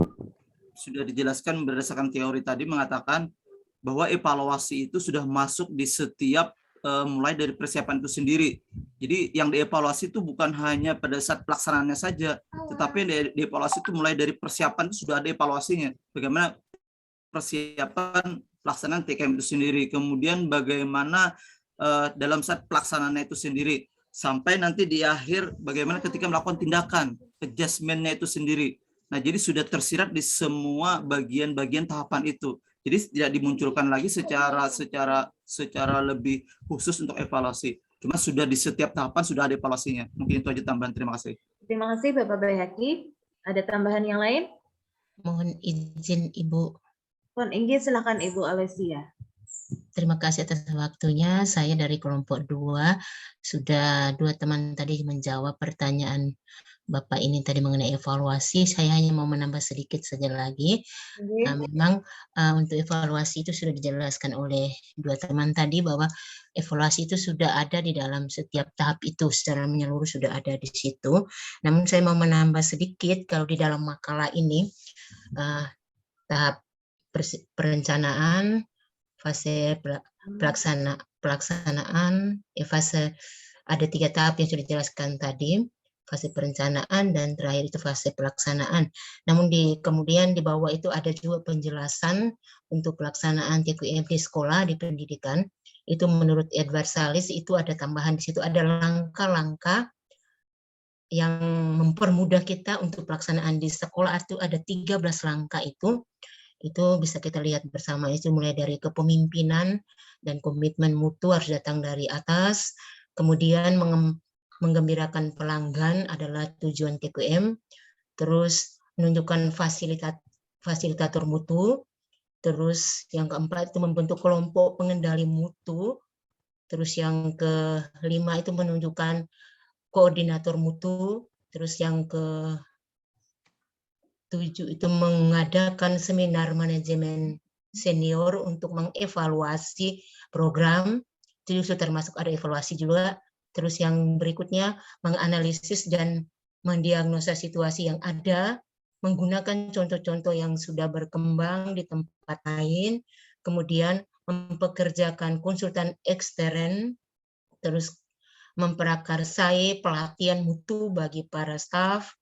sudah dijelaskan berdasarkan teori tadi mengatakan bahwa evaluasi itu sudah masuk di setiap mulai dari persiapan itu sendiri. Jadi yang dievaluasi itu bukan hanya pada saat pelaksanaannya saja, tetapi yang dievaluasi itu mulai dari persiapan itu sudah ada evaluasinya. Bagaimana persiapan pelaksanaan TKM itu sendiri, kemudian bagaimana dalam saat pelaksanaannya itu sendiri, sampai nanti di akhir bagaimana ketika melakukan tindakan, adjustment-nya itu sendiri. Nah, jadi sudah tersirat di semua bagian-bagian tahapan itu. Jadi tidak dimunculkan lagi secara lebih khusus untuk evaluasi. Cuma sudah di setiap tahapan sudah ada evaluasinya. Mungkin itu aja tambahan. Terima kasih. Terima kasih Bapak Bayhaqi. Ada tambahan yang lain? Mohon izin Ibu. Mohon izin, silakan Ibu Alesia. Terima kasih atas waktunya. Saya dari kelompok 2. Sudah 2 teman tadi menjawab pertanyaan Bapak ini tadi mengenai evaluasi. Saya hanya mau menambah sedikit saja lagi. Memang untuk evaluasi itu sudah dijelaskan oleh 2 teman tadi bahwa evaluasi itu sudah ada di dalam setiap tahap itu, secara menyeluruh sudah ada di situ. Namun saya mau menambah sedikit kalau di dalam makalah ini tahap perencanaan, fase pelaksanaan, fase ada 3 tahap yang sudah dijelaskan tadi. Fase perencanaan dan terakhir itu fase pelaksanaan. Namun kemudian di bawah itu ada juga penjelasan untuk pelaksanaan TQM di sekolah, di pendidikan. Itu menurut Edward Salis itu ada tambahan di situ, ada langkah-langkah yang mempermudah kita untuk pelaksanaan di sekolah. Itu ada 13 langkah itu bisa kita lihat bersama. Itu mulai dari kepemimpinan dan komitmen mutu harus datang dari atas, kemudian menggembirakan pelanggan adalah tujuan TQM, terus menunjukkan fasilitator mutu, terus yang keempat itu membentuk kelompok pengendali mutu, terus yang kelima itu menunjukkan koordinator mutu, terus yang ke-7 itu mengadakan seminar manajemen senior untuk mengevaluasi program, itu termasuk ada evaluasi juga. Terus yang berikutnya menganalisis dan mendiagnosa situasi yang ada, menggunakan contoh-contoh yang sudah berkembang di tempat lain, kemudian mempekerjakan konsultan ekstern, terus memprakarsai pelatihan mutu bagi para staf,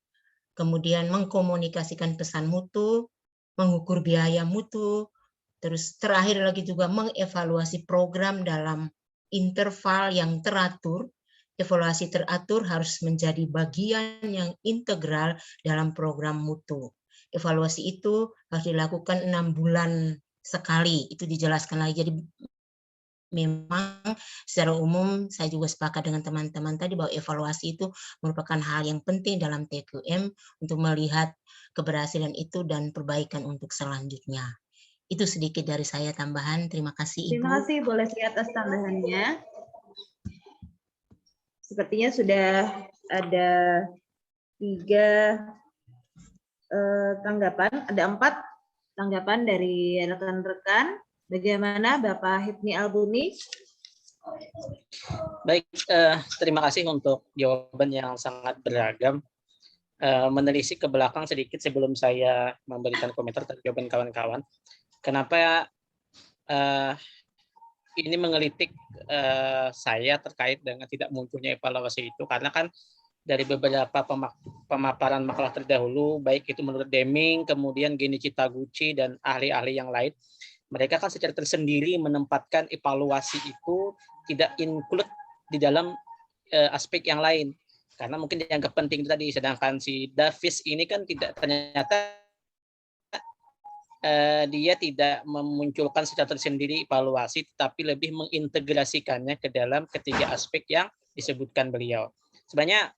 kemudian mengkomunikasikan pesan mutu, mengukur biaya mutu, terus terakhir lagi juga mengevaluasi program dalam interval yang teratur. Evaluasi teratur harus menjadi bagian yang integral dalam program mutu. Evaluasi itu harus dilakukan 6 bulan sekali, itu dijelaskan lagi. Jadi memang secara umum saya juga sepakat dengan teman-teman tadi bahwa evaluasi itu merupakan hal yang penting dalam TQM untuk melihat keberhasilan itu dan perbaikan untuk selanjutnya. Itu sedikit dari saya tambahan. Terima kasih Ibu. Terima kasih Bu Leslie atas tambahannya. Sepertinya sudah ada 3 tanggapan, ada 4 tanggapan dari rekan-rekan. Bagaimana Bapak Hipni Albuni? Baik, terima kasih untuk jawaban yang sangat beragam. Menelisik ke belakang sedikit sebelum saya memberikan komentar terhadap jawaban kawan-kawan. Kenapa ini mengelitik saya terkait dengan tidak munculnya evaluasi itu, karena kan dari beberapa pemaparan makalah terdahulu, baik itu menurut Deming, kemudian Genichi Taguchi, dan ahli-ahli yang lain, mereka kan secara tersendiri menempatkan evaluasi itu tidak include di dalam aspek yang lain. Karena mungkin yang penting tadi, sedangkan si Davis ini kan tidak, ternyata dia tidak memunculkan secara tersendiri evaluasi, tetapi lebih mengintegrasikannya ke dalam ketiga aspek yang disebutkan beliau. Sebenarnya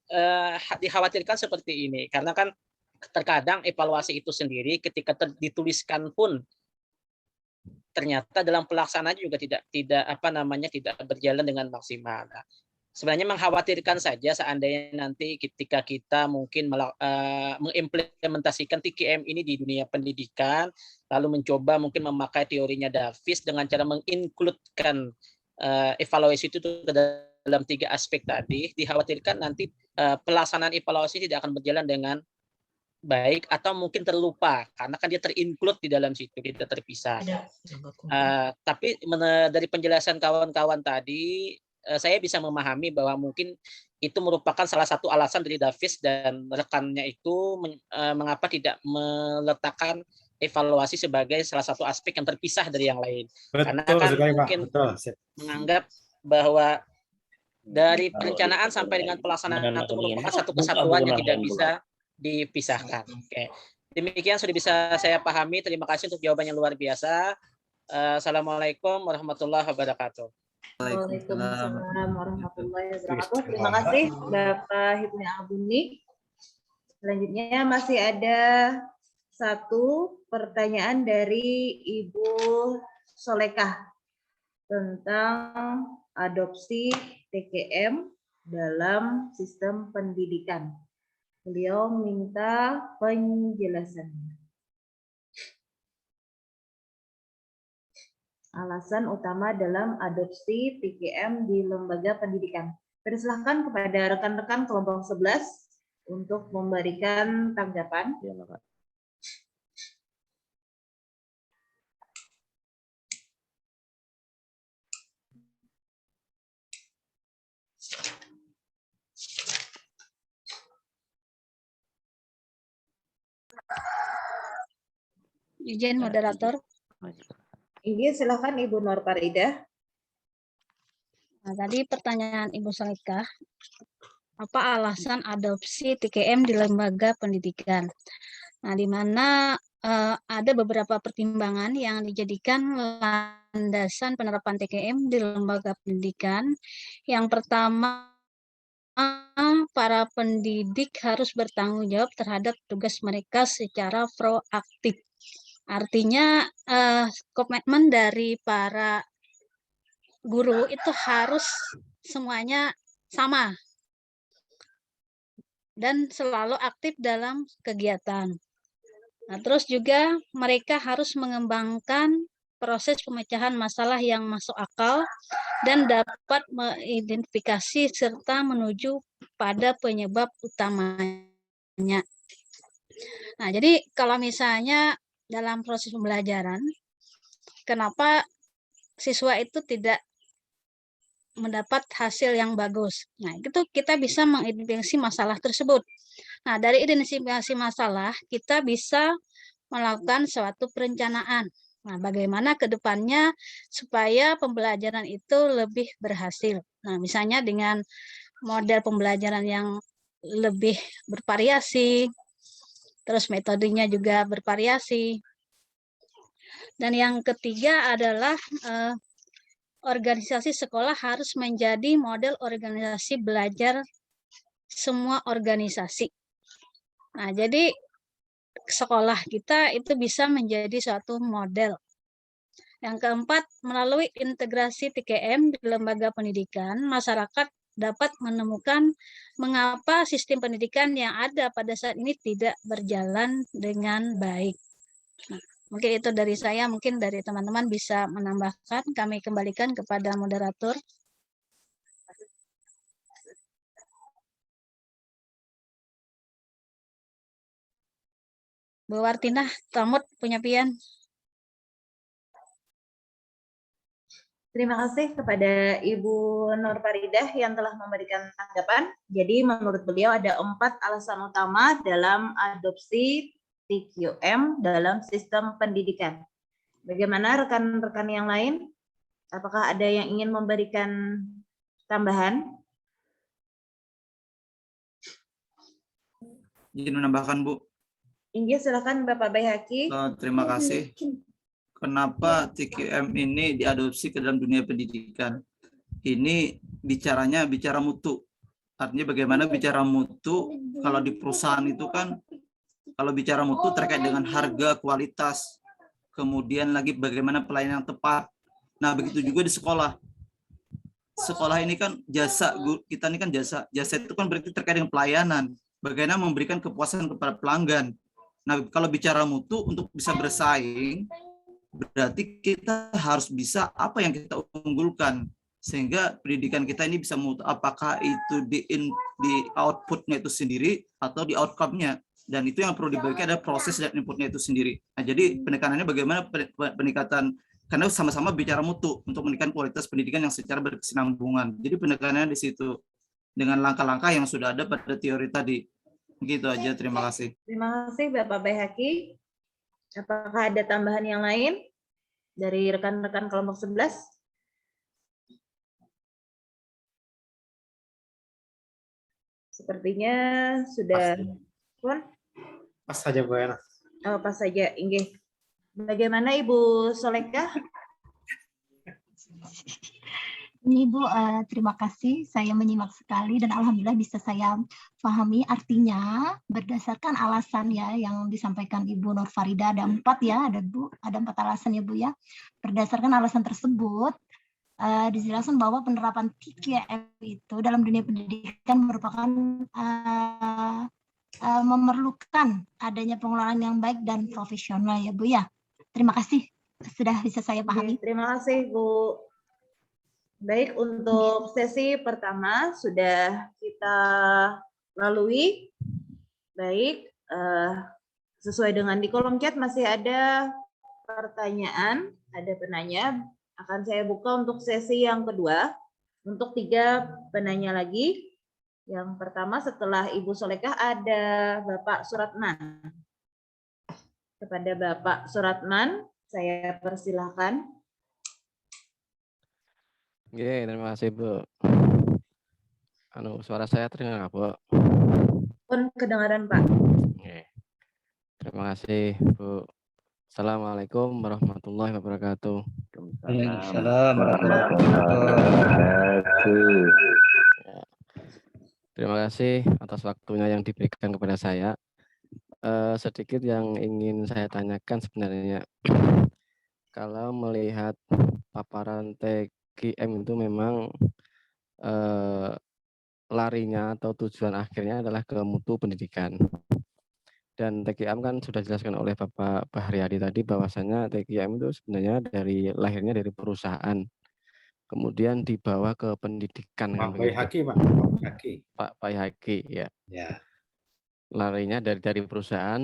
dikhawatirkan seperti ini, karena kan terkadang evaluasi itu sendiri ketika dituliskan pun ternyata dalam pelaksanaan juga tidak berjalan dengan maksimal. Nah, sebenarnya mengkhawatirkan saja seandainya nanti ketika kita mungkin mengimplementasikan TQM ini di dunia pendidikan, lalu mencoba mungkin memakai teorinya Davis dengan cara mengincludekan evaluasi itu ke dalam 3 aspek tadi, dikhawatirkan nanti pelaksanaan evaluasi tidak akan berjalan baik atau mungkin terlupa karena kan dia terinclude di dalam situ, tidak terpisah. Tapi dari penjelasan kawan-kawan tadi, saya bisa memahami bahwa mungkin itu merupakan salah satu alasan dari Davis dan rekannya itu mengapa tidak meletakkan evaluasi sebagai salah satu aspek yang terpisah dari yang lain. Karena kan mungkin menganggap bahwa dari perencanaan sampai dengan pelaksanaan itu merupakan satu kesatuan yang tidak bisa dipisahkan. Oke. Demikian sudah bisa saya pahami. Terima kasih untuk jawaban yang luar biasa. Assalamualaikum warahmatullahi wabarakatuh. Waalaikumsalam warahmatullahi wabarakatuh. Terima kasih Bapak Hipni Albuni. Selanjutnya masih ada satu pertanyaan dari Ibu Solekah tentang adopsi TKM dalam sistem pendidikan. Beliau minta penjelasannya. Alasan utama dalam adopsi TKM di lembaga pendidikan. Persilahkan kepada rekan-rekan kelompok 11 untuk memberikan tanggapan. Izin moderator. Iya, silakan Ibu Nur Faridah. Nah, tadi pertanyaan Ibu Solekah, apa alasan adopsi TKM di lembaga pendidikan? Nah, di mana ada beberapa pertimbangan yang dijadikan landasan penerapan TKM di lembaga pendidikan. Yang pertama, para pendidik harus bertanggung jawab terhadap tugas mereka secara proaktif. Artinya komitmen dari para guru itu harus semuanya sama dan selalu aktif dalam kegiatan. Nah, terus juga mereka harus mengembangkan proses pemecahan masalah yang masuk akal dan dapat mengidentifikasi serta menuju pada penyebab utamanya. Nah, jadi kalau misalnya dalam proses pembelajaran, kenapa siswa itu tidak mendapat hasil yang bagus? Nah, itu kita bisa mengidentifikasi masalah tersebut. Nah, dari identifikasi masalah, kita bisa melakukan suatu perencanaan. Nah, bagaimana ke depannya supaya pembelajaran itu lebih berhasil. Nah, misalnya dengan model pembelajaran yang lebih bervariasi, terus metodenya juga bervariasi. Dan yang ketiga adalah organisasi sekolah harus menjadi model organisasi belajar semua organisasi. Nah, jadi sekolah kita itu bisa menjadi suatu model. Yang keempat, melalui integrasi TKM di lembaga pendidikan, masyarakat dapat menemukan mengapa sistem pendidikan yang ada pada saat ini tidak berjalan dengan baik. Nah, mungkin itu dari saya, mungkin dari teman-teman bisa menambahkan, kami kembalikan kepada moderator. Bu Wartinah, Tamut punya pian. Terima kasih kepada Ibu Nur Faridah yang telah memberikan tanggapan. Jadi menurut beliau ada 4 alasan utama dalam adopsi TQM dalam sistem pendidikan. Bagaimana rekan-rekan yang lain? Apakah ada yang ingin memberikan tambahan? Izin menambahkan, Bu. Iya, silakan Bapak Bayhaqi. Terima kasih. Kenapa TQM ini diadopsi ke dalam dunia pendidikan? Ini bicara mutu. Artinya bagaimana bicara mutu kalau di perusahaan itu kan, kalau bicara mutu terkait dengan harga, kualitas, kemudian lagi bagaimana pelayanan yang tepat. Nah, begitu juga di sekolah. Sekolah ini kan jasa, kita ini kan jasa. Jasa itu kan berarti terkait dengan pelayanan. Bagaimana memberikan kepuasan kepada pelanggan. Nah, kalau bicara mutu untuk bisa bersaing, berarti kita harus bisa apa yang kita unggulkan sehingga pendidikan kita ini bisa mutu, apakah itu di outputnya itu sendiri atau di outcome-nya. Dan itu yang perlu dibagikan adalah proses dan inputnya itu sendiri. Nah, jadi penekanannya bagaimana peningkatan, karena sama-sama bicara mutu untuk meningkatkan kualitas pendidikan yang secara berkesinambungan. Jadi penekanannya di situ dengan langkah-langkah yang sudah ada pada teori tadi. Begitu aja, terima kasih. Terima kasih Bapak Baihaqi. Apakah ada tambahan yang lain dari rekan-rekan kelompok 11? Sepertinya sudah. Pas saja Bu Yana. Oh, pas saja, Inggih. Bagaimana Ibu Solekah? Ini Ibu, terima kasih. Saya menyimak sekali dan alhamdulillah bisa saya pahami artinya berdasarkan alasan ya yang disampaikan Ibu Nur Farida. Ada 4 ya, ada 4 alasan ya Bu ya. Berdasarkan alasan tersebut, dijelaskan bahwa penerapan TKM itu dalam dunia pendidikan merupakan memerlukan adanya pengelolaan yang baik dan profesional ya Bu ya. Terima kasih sudah bisa saya pahami. Terima kasih Bu. Baik, untuk sesi pertama sudah kita lalui. Baik, sesuai dengan di kolom chat masih ada pertanyaan, ada penanya. Akan saya buka untuk sesi yang kedua. Untuk 3 penanya lagi. Yang pertama setelah Ibu Solekah ada Bapak Suratman. Kepada Bapak Suratman, saya persilahkan. Oke, terima kasih Bu. Suara saya terdengar nggak Bu? Pun kedengaran Pak. Oke. Terima kasih Bu. Assalamualaikum warahmatullahi wabarakatuh. Waalaikumsalam warahmatullahi wabarakatuh. Ya. Terima kasih atas waktunya yang diberikan kepada saya. Sedikit yang ingin saya tanyakan sebenarnya. Kalau melihat paparan TKM itu memang larinya atau tujuan akhirnya adalah ke mutu pendidikan. Dan TKM kan sudah dijelaskan oleh Bapak Bahriyadi tadi bahwasanya TKM itu sebenarnya lahirnya dari perusahaan. Kemudian dibawa ke pendidikan kan Pak begitu. Baihaqi, Pak Baihaqi ya. Ya. Larinya dari perusahaan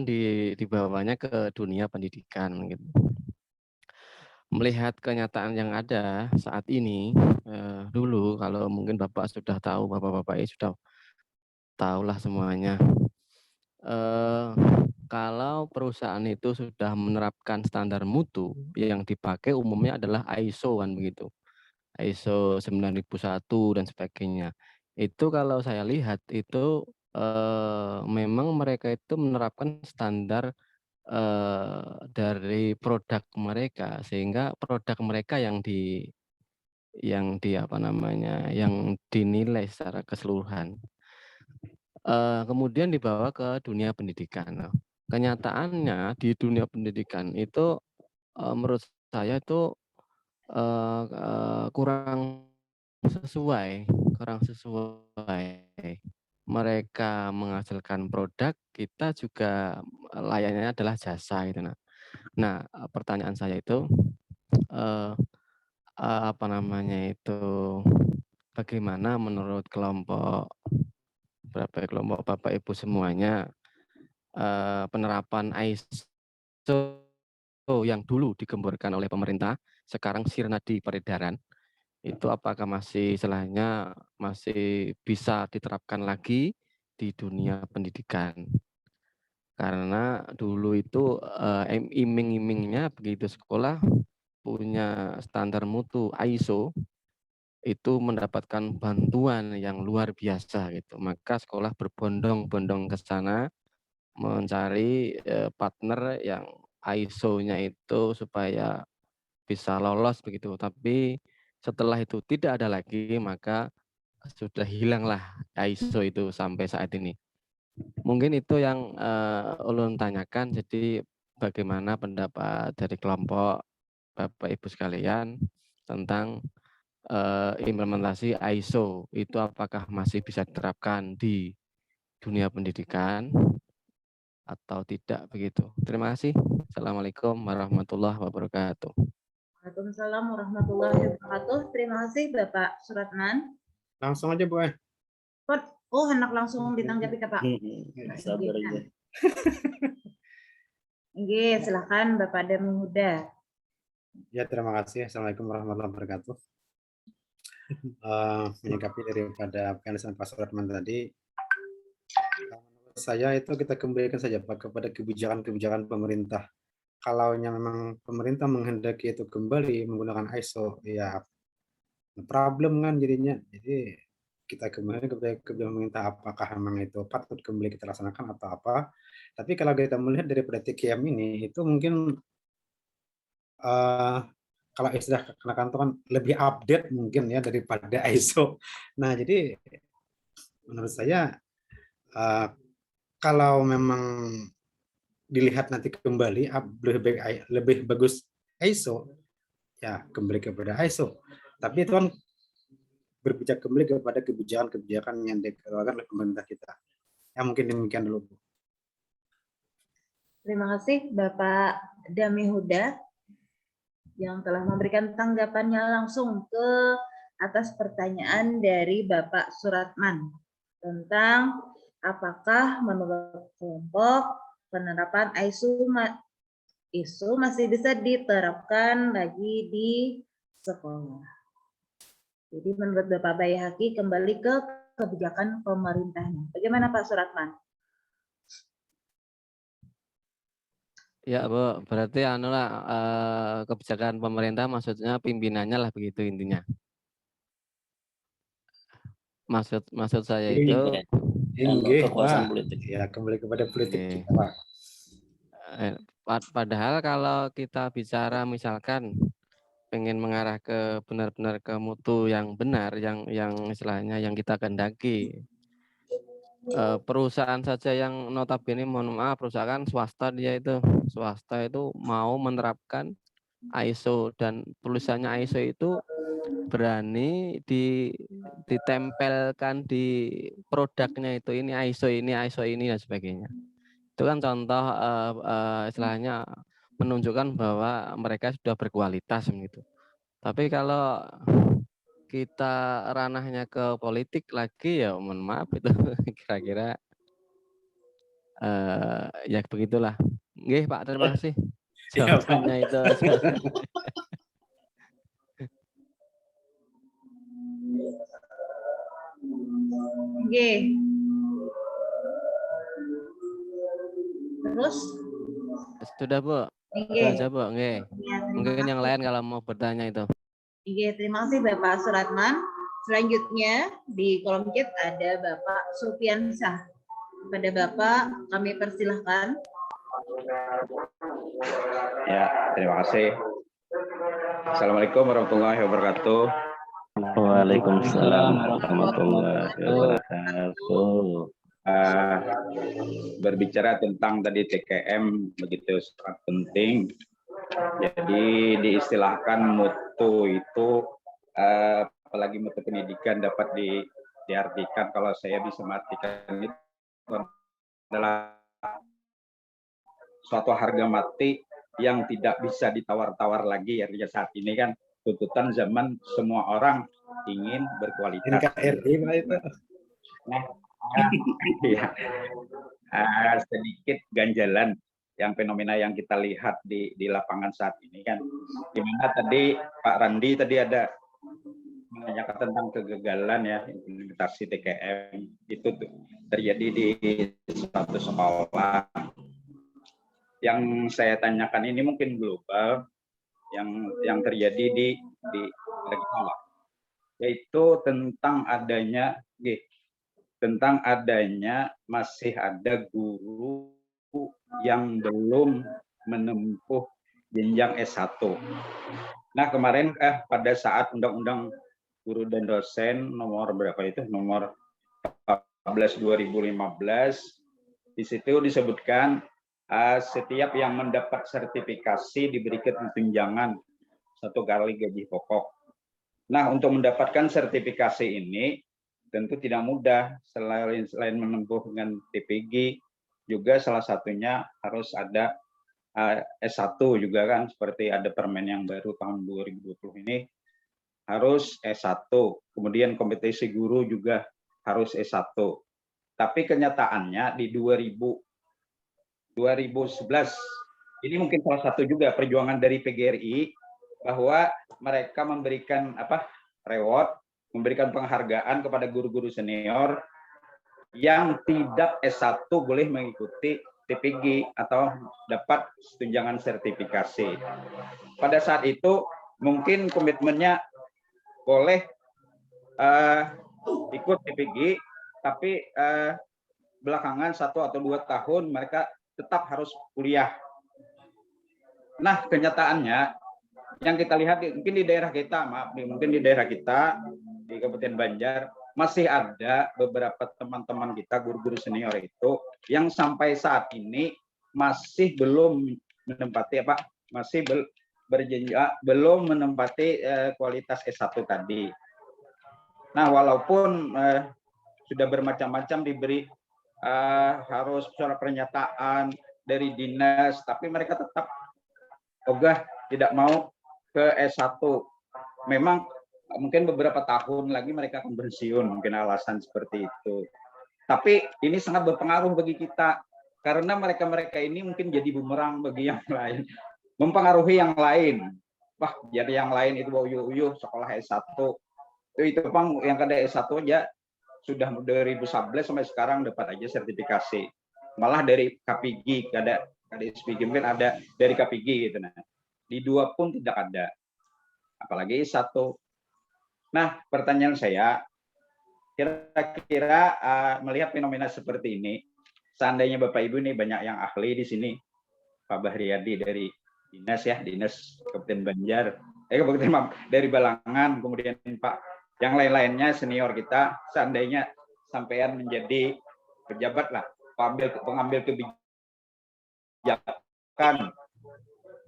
dibawanya ke dunia pendidikan gitu. Melihat kenyataan yang ada saat ini, dulu kalau mungkin Bapak sudah tahu, Bapak-bapak ini sudah tahulah semuanya. Kalau perusahaan itu sudah menerapkan standar mutu, yang dipakai umumnya adalah ISO kan begitu. ISO 9001 dan sebagainya. Itu kalau saya lihat itu memang mereka itu menerapkan standar dari produk mereka, sehingga produk mereka yang dinilai secara keseluruhan. Kemudian dibawa ke dunia pendidikan. Kenyataannya di dunia pendidikan itu menurut saya itu kurang sesuai. Mereka menghasilkan produk, kita juga layanannya adalah jasa gitu. Nah, pertanyaan saya itu bagaimana menurut kelompok Bapak Ibu semuanya penerapan ISO yang dulu digemborkan oleh pemerintah, sekarang sirna di peredaran, itu apakah masih bisa diterapkan lagi di dunia pendidikan? Karena dulu itu iming-imingnya begitu sekolah punya standar mutu ISO, itu mendapatkan bantuan yang luar biasa gitu. Maka sekolah berbondong-bondong ke sana mencari partner yang ISO-nya itu supaya bisa lolos begitu. Tapi setelah itu tidak ada lagi, maka sudah hilanglah ISO itu sampai saat ini. Mungkin itu yang ulun tanyakan. Jadi bagaimana pendapat dari kelompok Bapak Ibu sekalian tentang implementasi ISO itu apakah masih bisa diterapkan di dunia pendidikan atau tidak begitu. Terima kasih. Assalamualaikum warahmatullahi wabarakatuh. Waalaikumsalam warahmatullahi wabarakatuh. Terima kasih Bapak Suratman. Langsung aja Bu. Oh, hendak langsung ditanggapi ke Pak. Sabar aja. Oke, silakan Bapak Dami Huda. Ya, terima kasih. Assalamualaikum warahmatullahi wabarakatuh. Menyikapi daripada penjelasan Pak Suratman tadi, menurut saya itu kita kembalikan saja Pak kepada kebijakan-kebijakan pemerintah. Kalau memang pemerintah menghendaki itu kembali menggunakan ISO, ya problem kan jadinya. Jadi kita kembali kepada kebijakan pemerintah, apakah memang itu patut kembali kita laksanakan atau apa. Tapi kalau kita melihat daripada TKM ini, itu mungkin kalau istilah kenakan itu kan lebih update mungkin ya daripada ISO. Nah, jadi menurut saya kalau memang dilihat nanti kembali lebih bagus ISO, ya kembali kepada ISO. Tapi itu kan berbicara kembali kepada kebijakan-kebijakan yang dikeluarkan oleh pemerintah kita. Ya mungkin demikian dulu, Bu. Terima kasih Bapak Dami Huda yang telah memberikan tanggapannya langsung ke atas pertanyaan dari Bapak Suratman tentang apakah menurut kelompok penerapan ISO masih bisa diterapkan lagi di sekolah. Jadi menurut Bapak Bayhaqi kembali ke kebijakan pemerintahnya. Bagaimana Pak Suratman? Ya, Bu, berarti kebijakan pemerintah maksudnya pimpinannya lah begitu intinya. Maksud saya itu kekuasaan politik. Ya, kembali kepada politik kita, Pak. Padahal kalau kita bicara misalkan pengen mengarah ke benar-benar ke mutu yang benar, yang istilahnya yang kita kehendaki, perusahaan saja yang notabene mohon maaf perusahaan swasta itu mau menerapkan ISO dan tulisannya ISO itu berani ditempelkan di produknya itu ini ISO ini dan sebagainya. Itu kan contoh istilahnya menunjukkan bahwa mereka sudah berkualitas gitu. Tapi kalau kita ranahnya ke politik lagi ya mohon maaf itu kira-kira ya begitulah. Nggih Pak, terima kasih. Jawabannya itu. Oke. Terus? Sudah, Bu. Itu aja, Bu. Nggih. Mungkin yang lain kalau mau bertanya itu. Oke, terima kasih Bapak Suratman. Selanjutnya di kolom chat ada Bapak Supiansyah. Kepada Bapak kami persilahkan. Ya, terima kasih. Assalamualaikum warahmatullahi wabarakatuh. Waalaikumsalam warahmatullahi wabarakatuh. Berbicara tentang tadi TKM begitu sangat penting. Jadi diistilahkan mutu itu apalagi mutu pendidikan dapat diartikan kalau saya bisa mengartikan itu adalah suatu harga mati yang tidak bisa ditawar-tawar lagi. Artinya saat ini kan tuntutan zaman semua orang ingin berkualitas. Nah, ya, sedikit ganjalan yang fenomena yang kita lihat di lapangan saat ini kan, dimana tadi Pak Randi tadi ada menanyakan tentang kegagalan ya implementasi TKM itu terjadi di suatu sekolah. Yang saya tanyakan ini mungkin global yang terjadi di sekolah, yaitu tentang adanya masih ada guru yang belum menempuh jenjang S1. Nah, kemarin pada saat Undang-Undang Guru dan Dosen nomor berapa itu? Nomor 14 2015 di situ disebutkan setiap yang mendapat sertifikasi diberikan tunjangan 1 kali gaji pokok. Nah, untuk mendapatkan sertifikasi ini tentu tidak mudah. Selain menempuh dengan TPG, juga salah satunya harus ada S1 juga kan, seperti ada permen yang baru tahun 2020 ini harus S1. Kemudian kompetisi guru juga harus S1. Tapi kenyataannya di 2020 2011. Ini mungkin salah satu juga perjuangan dari PGRI bahwa mereka memberikan reward, memberikan penghargaan kepada guru-guru senior yang tidak S1 boleh mengikuti TPG atau dapat tunjangan sertifikasi. Pada saat itu mungkin komitmennya boleh ikut TPG, tapi belakangan 1 atau 2 tahun mereka tetap harus kuliah. Nah, kenyataannya yang kita lihat mungkin di daerah kita, mungkin di daerah kita di Kabupaten Banjar masih ada beberapa teman-teman kita guru-guru senior itu yang sampai saat ini masih belum menempati belum menempati kualitas S1 tadi. Nah, walaupun sudah bermacam-macam diberi harus surat pernyataan dari dinas, tapi mereka tetap ogah tidak mau ke S1. Memang mungkin beberapa tahun lagi mereka akan pensiun, mungkin alasan seperti itu. Tapi ini sangat berpengaruh bagi kita, karena mereka-mereka ini mungkin jadi bumerang bagi yang lain, mempengaruhi yang lain. Wah, jadi yang lain itu uyuh-uyuh sekolah S1. Itu Bang, yang ada S1 aja sudah 2011 sampai sekarang dapat aja sertifikasi. Malah dari KPG, ada SPG, mungkin ada dari KPG gitu. Nah, di 2 pun tidak ada. Apalagi S1. Nah, pertanyaan saya, kira-kira melihat fenomena seperti ini, seandainya Bapak Ibu ini banyak yang ahli di sini, Pak Bahriyadi dari Dinas Kabupaten Banjar, dari Balangan, kemudian Pak yang lain-lainnya senior kita, seandainya sampean menjadi pejabat lah, pengambil kebijakan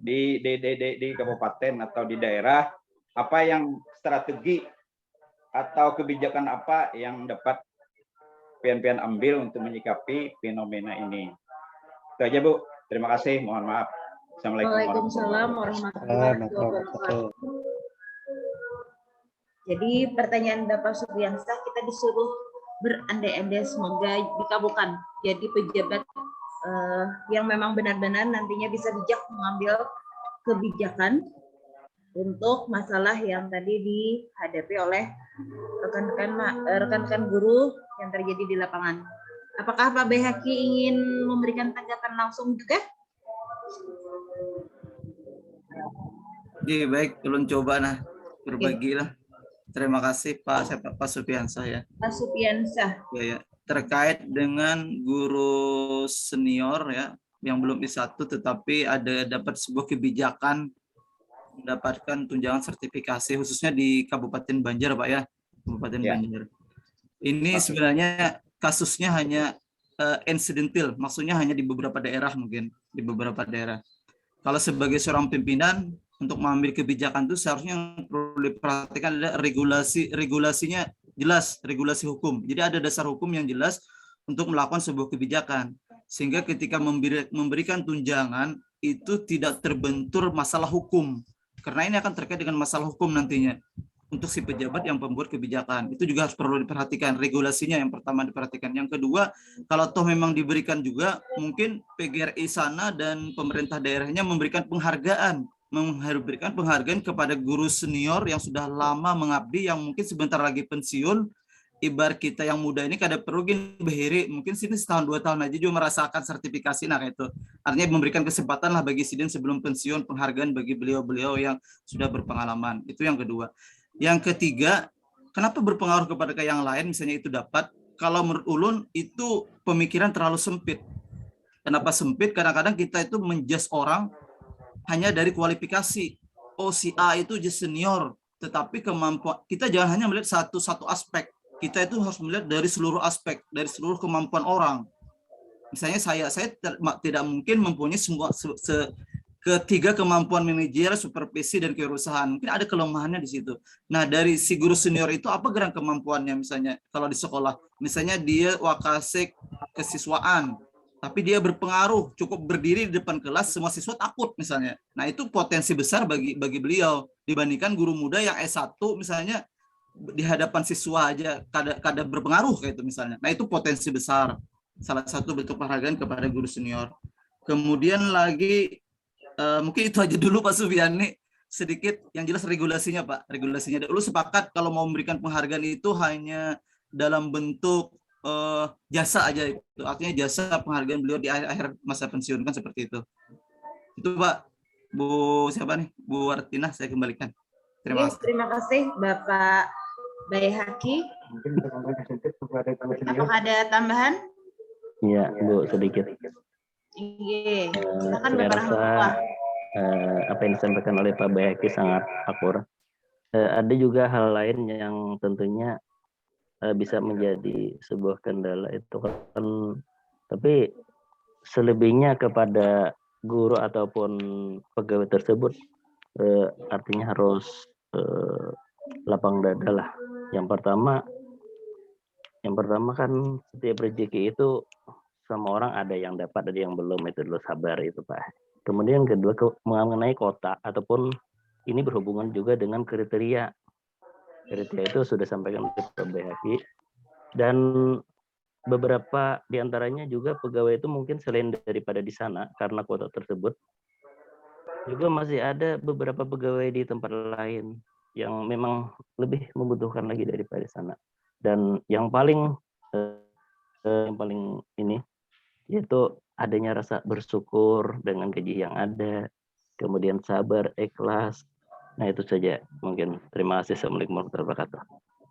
di kabupaten atau di daerah, apa yang strategi atau kebijakan apa yang dapat pian-pian ambil untuk menyikapi fenomena ini? Itu aja Bu, terima kasih, mohon maaf. Waalaikumsalam warahmatullahi wabarakatuh. Jadi pertanyaan Bapak Supriyansah, kita disuruh berandai-andai semoga dikabulkan jadi pejabat yang memang benar-benar nantinya bisa bijak mengambil kebijakan untuk masalah yang tadi dihadapi oleh rekan-rekan guru yang terjadi di lapangan. Apakah Pak Behaki ingin memberikan tanggapan langsung juga? Oke, baik, belum coba berbagilah. Terima kasih Pak Supriyansah ya. Pak Supriyansah. Ya. Terkait dengan guru senior ya yang belum S1 tetapi dapat sebuah kebijakan mendapatkan tunjangan sertifikasi khususnya di Kabupaten Banjar, Pak ya. Kabupaten Banjar. Ini sebenarnya kasusnya hanya insidental, maksudnya hanya di beberapa daerah mungkin, di beberapa daerah. Kalau sebagai seorang pimpinan untuk mengambil kebijakan itu seharusnya yang perlu diperhatikan adalah regulasinya jelas, regulasi hukum. Jadi ada dasar hukum yang jelas untuk melakukan sebuah kebijakan. Sehingga ketika memberikan tunjangan itu tidak terbentur masalah hukum. Karena ini akan terkait dengan masalah hukum nantinya untuk si pejabat yang membuat kebijakan. Itu juga harus perlu diperhatikan, regulasinya yang pertama diperhatikan. Yang kedua, kalau toh memang diberikan juga, mungkin PGRI sana dan pemerintah daerahnya memberikan penghargaan kepada guru senior yang sudah lama mengabdi, yang mungkin sebentar lagi pensiun. Ibarat kita yang muda ini kada perlu behiri, mungkin sini setahun 2 tahun aja juga merasakan sertifikasi, nah itu artinya memberikan kesempatan lah bagi sidin sebelum pensiun, penghargaan bagi beliau-beliau yang sudah berpengalaman. Itu yang kedua. Yang ketiga, kenapa berpengaruh kepada yang lain, misalnya itu dapat, kalau menurut ulun itu pemikiran terlalu sempit. Kenapa sempit? Kadang-kadang kita itu menjudge orang hanya dari kualifikasi. Oh, si A itu just senior, tetapi kemampuan kita jangan hanya melihat satu aspek. Kita itu harus melihat dari seluruh aspek, dari seluruh kemampuan orang. Misalnya saya tidak mungkin mempunyai semua ketiga kemampuan manajer, supervisi, dan kewirausahaan. Mungkin ada kelemahannya di situ. Nah, dari si guru senior itu apa gerak kemampuannya misalnya kalau di sekolah? Misalnya dia wakasek kesiswaan, tapi dia berpengaruh, cukup berdiri di depan kelas, semua siswa takut misalnya. Nah, itu potensi besar bagi beliau dibandingkan guru muda yang S1 misalnya di hadapan siswa aja kada berpengaruh kayak itu misalnya. Nah, itu potensi besar. Salah satu bentuk penghargaan kepada guru senior. Kemudian lagi mungkin itu aja dulu Pak Sufiani, sedikit yang jelas regulasinya Pak. Regulasinya dulu sepakat kalau mau memberikan penghargaan itu hanya dalam bentuk jasa aja itu. Artinya jasa penghargaan beliau di akhir masa pensiun kan seperti itu. Itu Pak. Bu siapa nih? Bu Wartina, saya kembalikan. Terima kasih. Terima kasih Bapak Bayhaki. Apakah ada tambahan? Iya, Bu, sedikit. Iya, silakan Saya Bapak rasa Rahmatullah. apa yang disampaikan oleh Pak Bayhaki sangat akurat. Ada juga hal lain yang tentunya bisa menjadi sebuah kendala itu kan, tapi selebihnya kepada guru ataupun pegawai tersebut artinya harus lapang dada lah. Yang pertama kan setiap rezeki itu sama orang ada yang dapat, ada yang belum, itu dulu sabar itu Pak. Kemudian kedua mengenai kota ataupun ini berhubungan juga dengan kriteria. Kriteria itu sudah sampaikan oleh Pak Bayhaki, dan beberapa diantaranya juga pegawai itu mungkin selain daripada di sana karena kuota tersebut, juga masih ada beberapa pegawai di tempat lain yang memang lebih membutuhkan lagi daripada di sana. Dan yang paling ini yaitu adanya rasa bersyukur dengan gaji yang ada, kemudian sabar, ikhlas. Nah itu saja mungkin. Terima kasih. Assalamualaikum warahmatullahi wabarakatuh.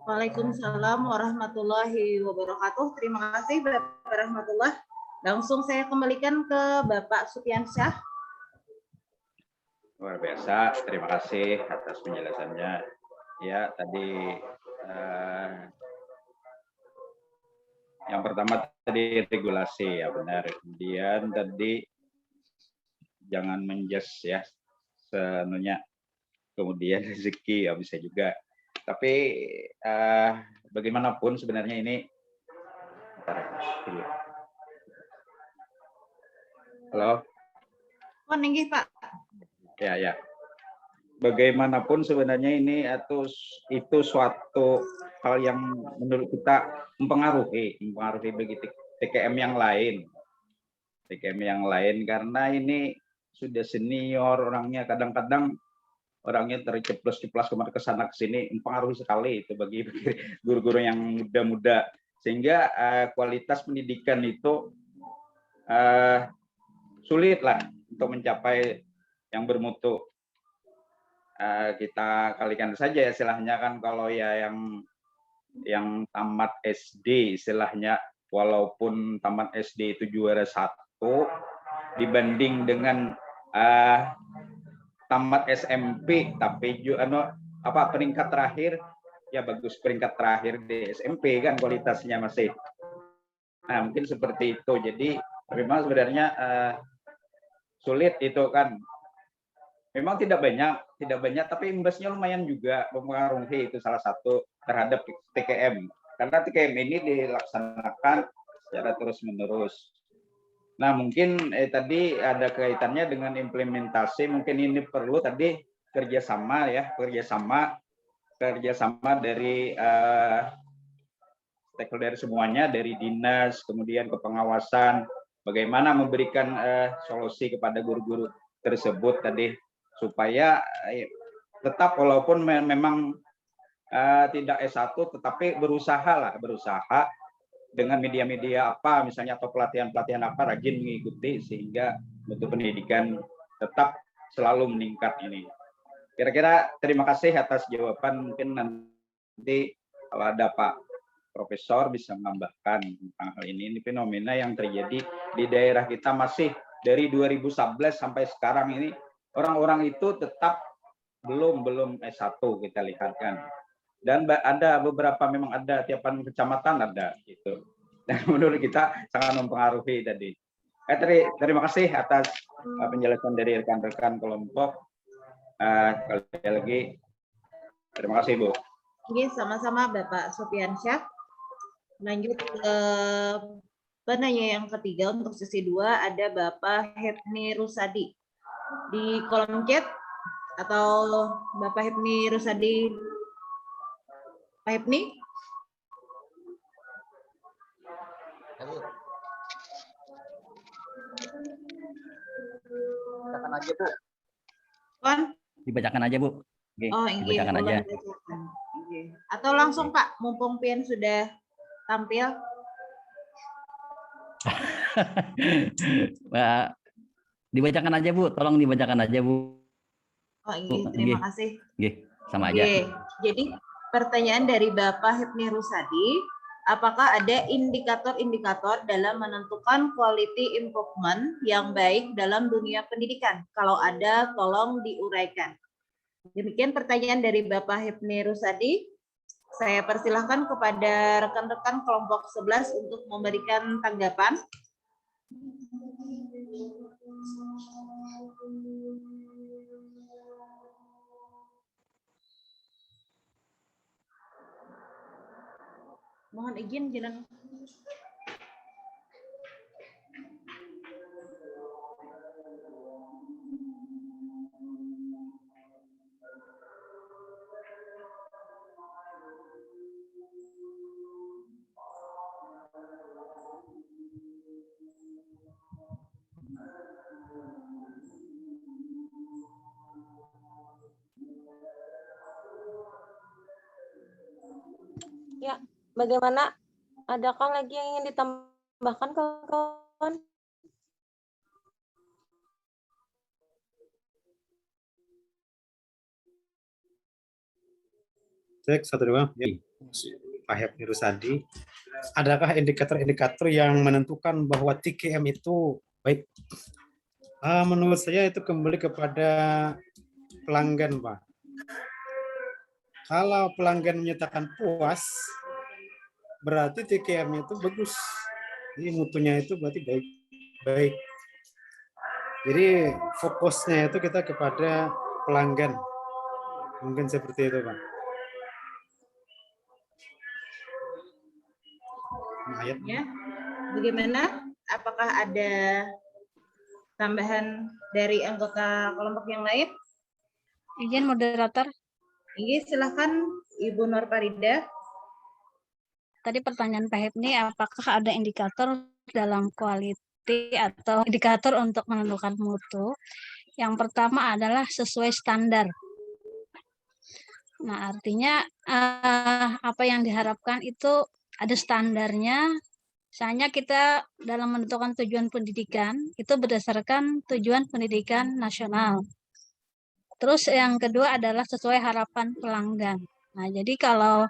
Waalaikumsalam warahmatullahi wabarakatuh. Terima kasih Bapak Rahmatullah. Langsung saya kembalikan ke Bapak Supiansyah. Luar biasa, terima kasih atas penjelasannya. Ya, tadi yang pertama tadi regulasi, ya benar. Kemudian tadi jangan menjudge ya senunya. Kemudian rezeki ya bisa juga. Tapi bagaimanapun sebenarnya ini. Halo. Oh, ninggih Pak. Ya. Bagaimanapun sebenarnya ini itu suatu hal yang menurut kita mempengaruhi bagi TKM yang lain. TKM yang lain karena ini sudah senior orangnya, kadang-kadang orangnya terceplos-ceplos ke sana ke sini, mempengaruhi sekali itu bagi guru-guru yang muda-muda, sehingga kualitas pendidikan itu sulit lah untuk mencapai yang bermutu. Kita kalikan saja istilahnya kan, kalau ya yang tamat SD istilahnya, walaupun tamat SD itu juara 1 dibanding dengan tamat SMP tapi peringkat terakhir, ya bagus peringkat terakhir di SMP kan kualitasnya masih. Nah mungkin seperti itu. Jadi memang sebenarnya sulit itu kan. Memang tidak banyak, tapi imbasnya lumayan juga mempengaruhi, itu salah satu terhadap TKM. Karena TKM ini dilaksanakan secara terus-menerus. Nah, mungkin tadi ada kaitannya dengan implementasi, mungkin ini perlu tadi kerjasama dari stakeholder semuanya, dari dinas, kemudian ke pengawasan, bagaimana memberikan solusi kepada guru-guru tersebut tadi, supaya tetap walaupun memang tidak S1 tetapi berusaha dengan media-media apa misalnya, atau pelatihan-pelatihan apa, rajin mengikuti sehingga mutu pendidikan tetap selalu meningkat ini. Kira-kira terima kasih atas jawaban. Mungkin nanti kalau ada Pak Profesor bisa menambahkan tentang hal ini fenomena yang terjadi di daerah kita masih dari 2011 sampai sekarang ini. Orang-orang itu tetap belum S1 kita lihat kan. Dan ada beberapa memang ada tiap kecamatan ada gitu. Dan menurut kita sangat mempengaruhi tadi. Terima kasih atas penjelasan dari rekan-rekan kelompok. Sekali lagi terima kasih Bu. Oke, sama-sama Bapak Supiansyah. Lanjut ke penanya yang ketiga untuk sesi 2 ada Bapak Hepni Rusadi. Di kolom chat atau Bapak Hepni Rusadi. Pak Hepni? aja, Bu. Kon? Dibacakan aja, Bu. Oke, Oh, iya, dibacakan aja. dibacakan. Iya. Atau langsung Pak, mumpung Pian sudah tampil. Nah, dibacakan aja, Bu. Tolong dibacakan aja, Bu. Oh, iya, terima Nggih. kasih. Nggih, sama aja. Oke, jadi pertanyaan dari Bapak Hipni Rusadi, apakah ada indikator-indikator dalam menentukan quality improvement yang baik dalam dunia pendidikan? Kalau ada, tolong diuraikan. Demikian pertanyaan dari Bapak Hipni Rusadi. Saya persilahkan kepada rekan-rekan kelompok 11 untuk memberikan tanggapan. Mohon izin jalan. Ya, bagaimana? Adakah lagi yang ingin ditambahkan, kawan-kawan? Cek 1 2. Ya. Pak Hipni Rusadi, adakah indikator-indikator yang menentukan bahwa TKM itu baik? Menurut saya itu kembali kepada pelanggan, Pak. Kalau pelanggan menyatakan puas, berarti TKM itu bagus. Jadi mutunya itu berarti baik. Jadi fokusnya itu kita kepada pelanggan. Mungkin seperti itu, Pak. Ya, bagaimana? Apakah ada tambahan dari anggota kelompok yang lain? Izin moderator. Iya, silakan Ibu Nur Farida. Tadi pertanyaan Pak Hipni, apakah ada indikator dalam quality atau indikator untuk menentukan mutu? Yang pertama adalah sesuai standar. Nah, artinya apa yang diharapkan itu ada standarnya. Misalnya kita dalam menentukan tujuan pendidikan itu berdasarkan tujuan pendidikan nasional. Terus yang kedua adalah sesuai harapan pelanggan. Nah, jadi kalau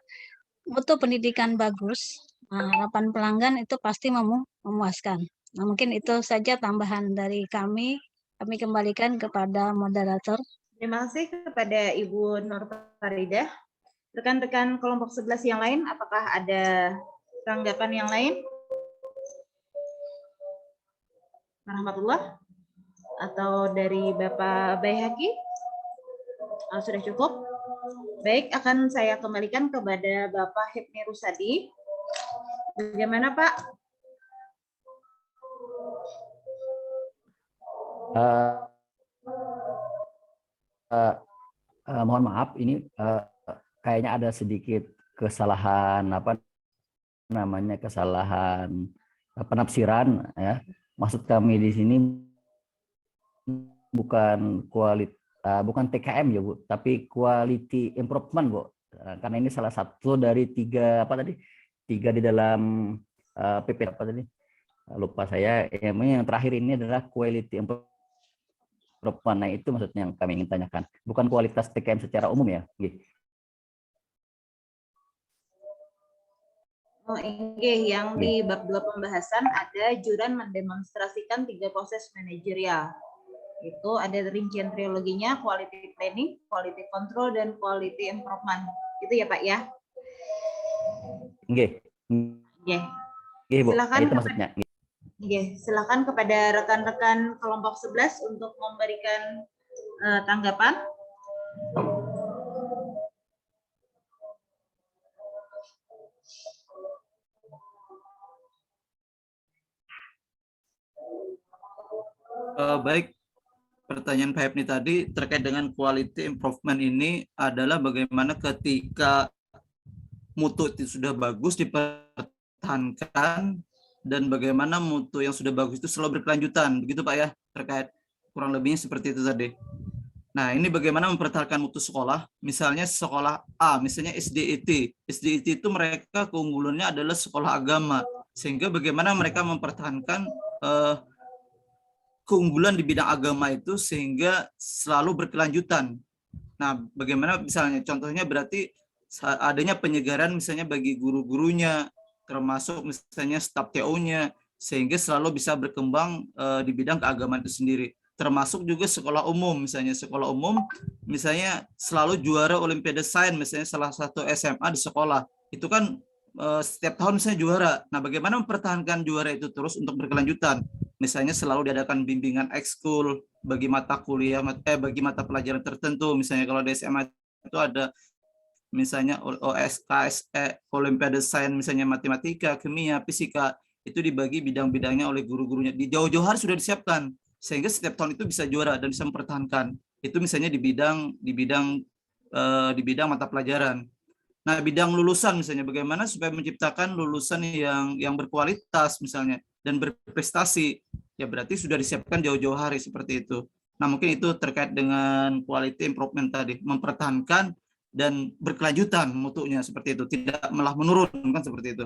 mutu pendidikan bagus, harapan pelanggan itu pasti memuaskan. Nah, mungkin itu saja tambahan dari kami. Kami kembalikan kepada moderator. Terima kasih kepada Ibu Nur Farida. Rekan-rekan kelompok 11 yang lain, apakah ada tanggapan yang lain? Warahmatullah. Atau dari Bapak Baihaqi? Sudah cukup? Baik, akan saya kembalikan kepada Bapak Hipni Rusadi. Bagaimana, Pak? Mohon maaf, ini kayaknya ada sedikit kesalahan kesalahan penafsiran ya. Maksud kami di sini bukan bukan TKM ya, Bu, tapi quality improvement, Bu. Karena ini salah satu dari tiga di dalam PP tadi. Lupa saya. Yang terakhir ini adalah quality improvement. Nah, itu maksudnya yang kami ingin tanyakan. Bukan kualitas TKM secara umum ya. Oh, ini yang di bab 2 pembahasan ada Juran mendemonstrasikan 3 proses manajerial. Itu ada rincian triloginya, quality planning, quality control, dan quality improvement. Itu ya, Pak ya? Nggih. Bu. Silakan. Itu maksudnya. Silakan kepada rekan-rekan kelompok 11 untuk memberikan tanggapan. Baik, pertanyaan Pak Hipni tadi terkait dengan quality improvement ini adalah bagaimana ketika mutu itu sudah bagus dipertahankan dan bagaimana mutu yang sudah bagus itu selalu berkelanjutan, begitu Pak ya, terkait Kurang lebihnya seperti itu tadi. Nah, ini bagaimana mempertahankan mutu sekolah. Misalnya sekolah A, misalnya SDIT. SDIT itu mereka keunggulannya adalah sekolah agama. Sehingga bagaimana mereka mempertahankan keunggulan di bidang agama itu sehingga selalu berkelanjutan. Nah, bagaimana misalnya contohnya berarti adanya penyegaran misalnya bagi guru-gurunya, termasuk misalnya staf TO-nya, sehingga selalu bisa berkembang di bidang keagamaan itu sendiri. Termasuk juga sekolah umum, misalnya sekolah umum misalnya selalu juara Olimpiade Sains, misalnya salah satu SMA di sekolah itu kan setiap tahun misalnya juara. Nah, bagaimana mempertahankan juara itu terus untuk berkelanjutan? Misalnya selalu diadakan bimbingan ekskul bagi mata kuliah, bagi mata pelajaran tertentu. Misalnya kalau di SMA itu ada misalnya OSKSE, Olimpiade Sains, misalnya matematika, kimia, fisika, itu dibagi bidang-bidangnya oleh guru-gurunya. Di jauh-jauh hari sudah disiapkan sehingga setiap tahun itu bisa juara dan bisa mempertahankan. Itu misalnya di bidang mata pelajaran. Nah, bidang lulusan misalnya bagaimana supaya menciptakan lulusan yang berkualitas misalnya dan berprestasi. Ya berarti sudah disiapkan jauh-jauh hari seperti itu. Nah, mungkin itu terkait dengan quality improvement tadi, mempertahankan dan berkelanjutan mutunya seperti itu, tidak malah menurun kan seperti itu.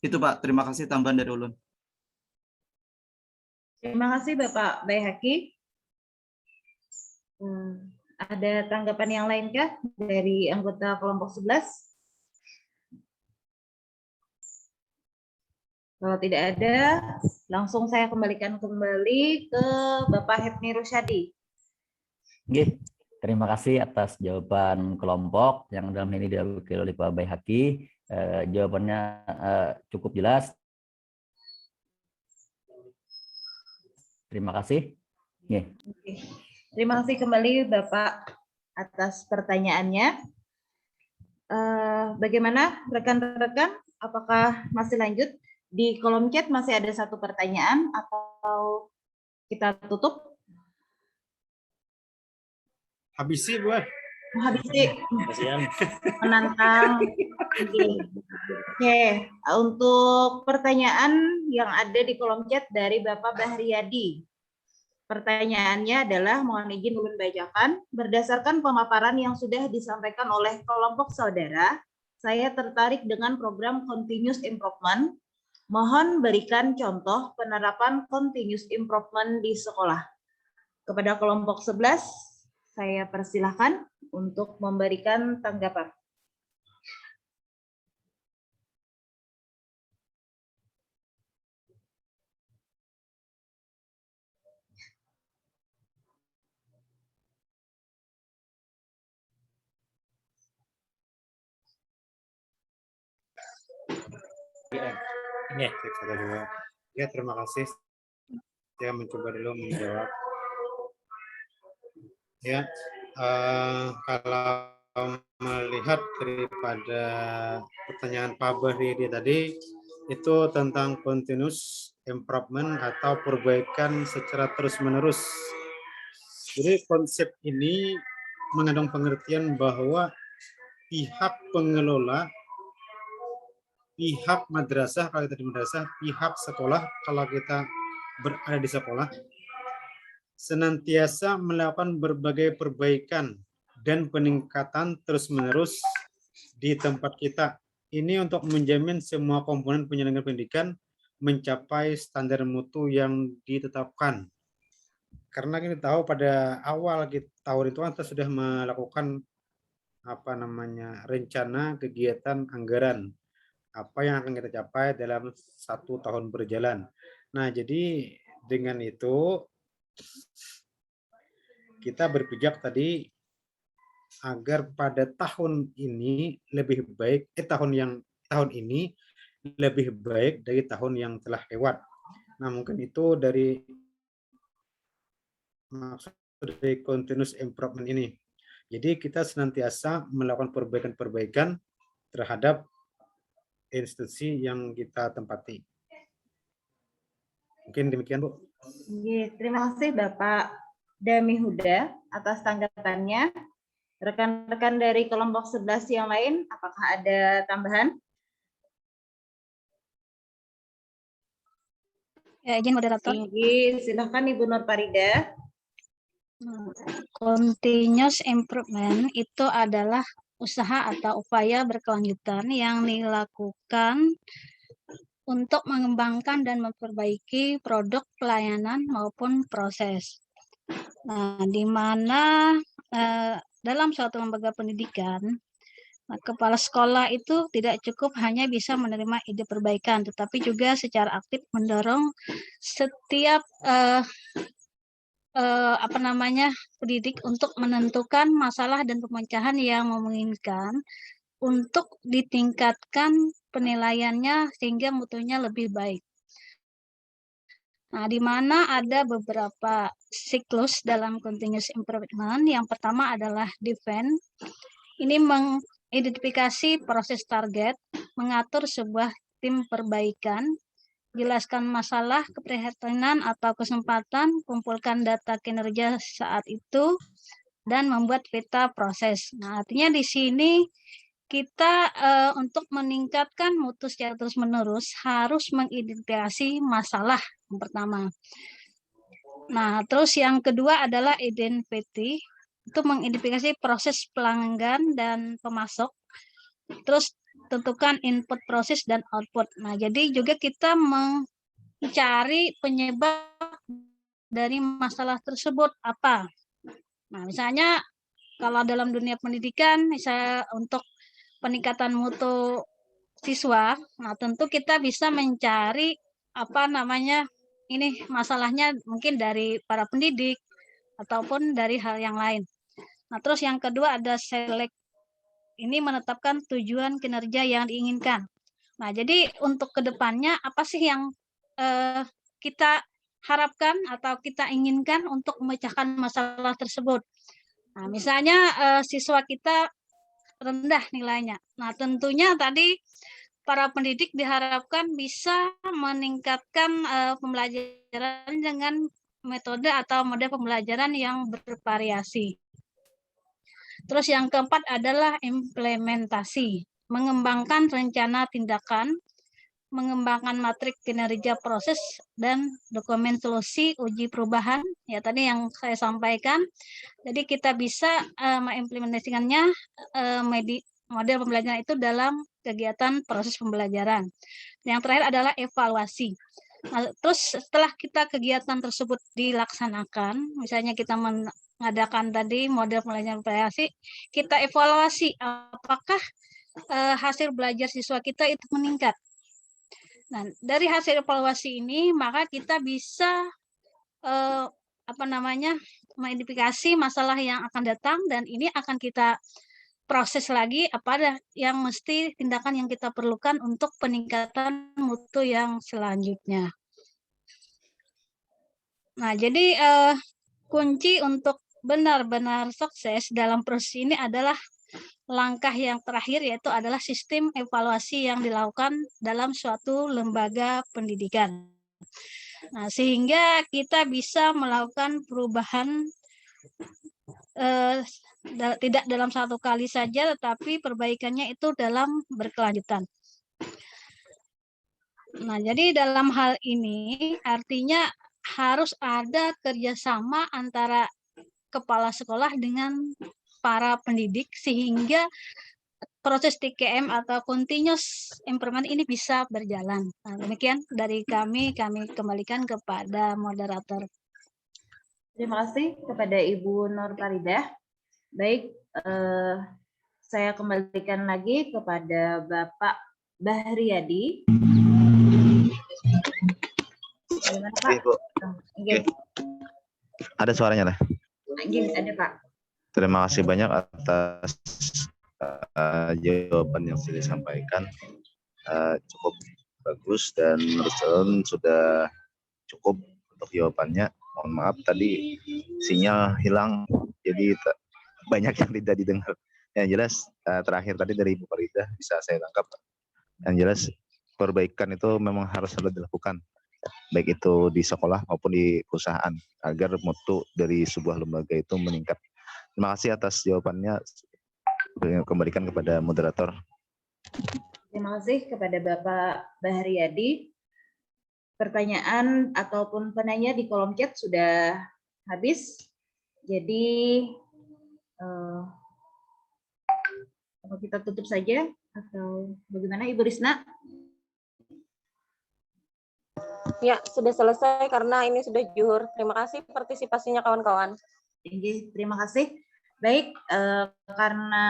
Itu Pak, terima kasih tambahan dari ulun. Terima kasih Bapak Baihaqi. Ada tanggapan yang lain kah dari anggota kelompok 11? Kalau tidak ada, langsung saya kembalikan kembali ke Bapak Hepni Rusyadi. Oke, terima kasih atas jawaban kelompok yang dalam ini diwakili oleh Pak Baihaqi. Jawabannya cukup jelas. Terima kasih. Oke. Terima kasih kembali Bapak atas pertanyaannya. Bagaimana rekan-rekan? Apakah masih lanjut? Di kolom chat masih ada satu pertanyaan atau kita tutup? Habisi, Bu. Habisi. Menantang. Oke, untuk pertanyaan yang ada di kolom chat dari Bapak Bahriyadi. Pertanyaannya adalah, mohon izin ulun bacakan, berdasarkan pemaparan yang sudah disampaikan oleh kelompok saudara, saya tertarik dengan program Continuous Improvement. Mohon berikan contoh penerapan Continuous Improvement di sekolah. Kepada kelompok 11, saya persilahkan untuk memberikan tanggapan. Ya, terima kasih. Saya mencoba dulu menjawab. Ya, kalau melihat daripada pertanyaan Pak Bahriyadi tadi, itu tentang continuous improvement atau perbaikan secara terus-menerus. Jadi konsep ini mengandung pengertian bahwa pihak pengelola, pihak madrasah kalau kita di madrasah, pihak sekolah kalau kita berada di sekolah, senantiasa melakukan berbagai perbaikan dan peningkatan terus-menerus di tempat kita. Ini untuk menjamin semua komponen penyelenggaraan pendidikan mencapai standar mutu yang ditetapkan. Karena kita tahu pada awal tahun itu kita sudah melakukan rencana kegiatan anggaran apa yang akan kita capai dalam 1 tahun berjalan. Nah, jadi dengan itu kita berpijak tadi agar pada tahun ini lebih baik, tahun ini lebih baik dari tahun yang telah lewat. Nah, mungkin itu dari maksud dari continuous improvement ini. Jadi kita senantiasa melakukan perbaikan-perbaikan terhadap institusi yang kita tempati. Mungkin demikian, Bu. Terima kasih Bapak Dami Huda atas tanggapannya. Rekan-rekan dari kelompok 11 yang lain, apakah ada tambahan? Ya, izin moderator. Silakan Ibu Nur Farida. Continuous improvement itu adalah usaha atau upaya berkelanjutan yang dilakukan untuk mengembangkan dan memperbaiki produk, pelayanan, maupun proses. Nah, di mana dalam suatu lembaga pendidikan, kepala sekolah itu tidak cukup hanya bisa menerima ide perbaikan, tetapi juga secara aktif mendorong setiap pendidik untuk menentukan masalah dan pemecahan yang memungkinkan untuk ditingkatkan penilaiannya sehingga mutunya lebih baik. Nah, di mana ada beberapa siklus dalam continuous improvement. Yang pertama adalah define. Ini mengidentifikasi proses target, mengatur sebuah tim perbaikan, jelaskan masalah, keprihatinan atau kesempatan, kumpulkan data kinerja saat itu, dan membuat peta proses. Nah, artinya di sini kita untuk meningkatkan mutu secara terus-menerus harus mengidentifikasi masalah yang pertama. Nah, terus yang kedua adalah identity, itu mengidentifikasi proses pelanggan dan pemasok. Terus tentukan input proses dan output. Nah, jadi juga kita mencari penyebab dari masalah tersebut apa. Nah, misalnya kalau dalam dunia pendidikan, misalnya untuk peningkatan mutu siswa, nah tentu kita bisa mencari ini masalahnya mungkin dari para pendidik ataupun dari hal yang lain. Nah, terus yang kedua ada select. Ini menetapkan tujuan kinerja yang diinginkan. Nah, jadi untuk kedepannya apa sih yang kita harapkan atau kita inginkan untuk memecahkan masalah tersebut. Nah, misalnya siswa kita rendah nilainya. Nah, tentunya tadi para pendidik diharapkan bisa meningkatkan pembelajaran dengan metode atau model pembelajaran yang bervariasi. Terus yang keempat adalah implementasi, mengembangkan rencana tindakan, mengembangkan matrik kinerja proses dan dokumen solusi uji perubahan. Ya tadi yang saya sampaikan. Jadi kita bisa mengimplementasikannya model pembelajaran itu dalam kegiatan proses pembelajaran. Yang terakhir adalah evaluasi. Nah, terus setelah kegiatan tersebut dilaksanakan, misalnya kita mengadakan tadi model pembelajaran variasi, kita evaluasi apakah hasil belajar siswa kita itu meningkat. Nah, dari hasil evaluasi ini maka kita bisa mengidentifikasi masalah yang akan datang dan ini akan kita proses lagi apa yang mesti tindakan yang kita perlukan untuk peningkatan mutu yang selanjutnya. Nah, jadi kunci untuk benar-benar sukses dalam proses ini adalah langkah yang terakhir, yaitu adalah sistem evaluasi yang dilakukan dalam suatu lembaga pendidikan. Nah, sehingga kita bisa melakukan perubahan tidak dalam satu kali saja, tetapi perbaikannya itu dalam berkelanjutan. Nah, jadi dalam hal ini artinya harus ada kerjasama antara kepala sekolah dengan para pendidik sehingga proses TKM atau continuous improvement ini bisa berjalan. Nah, demikian dari kami kembalikan kepada moderator. Terima kasih kepada Ibu Nur Faridah. Baik, saya kembalikan lagi kepada Bapak Bahriyadi. Bagaimana, Pak? Ibu. Oke. Ada suaranya lah. Ada, Pak. Terima kasih banyak atas jawaban yang sudah disampaikan. Cukup bagus dan menurut saya sudah cukup untuk jawabannya. Mohon maaf tadi sinyal hilang, jadi banyak yang tidak didengar. Yang jelas terakhir tadi dari Ibu Faridah bisa saya tangkap. Yang jelas perbaikan itu memang harus selalu dilakukan, baik itu di sekolah maupun di perusahaan, agar mutu dari sebuah lembaga itu meningkat. Terima kasih atas jawabannya. Kembalikan kepada moderator. Terima kasih kepada Bapak Bahriyadi. Pertanyaan ataupun penanya di kolom chat sudah habis. Jadi apa kita tutup saja atau bagaimana Ibu Risna? Ya, sudah selesai karena ini sudah zuhur. Terima kasih partisipasinya kawan-kawan. Terima kasih. Baik, karena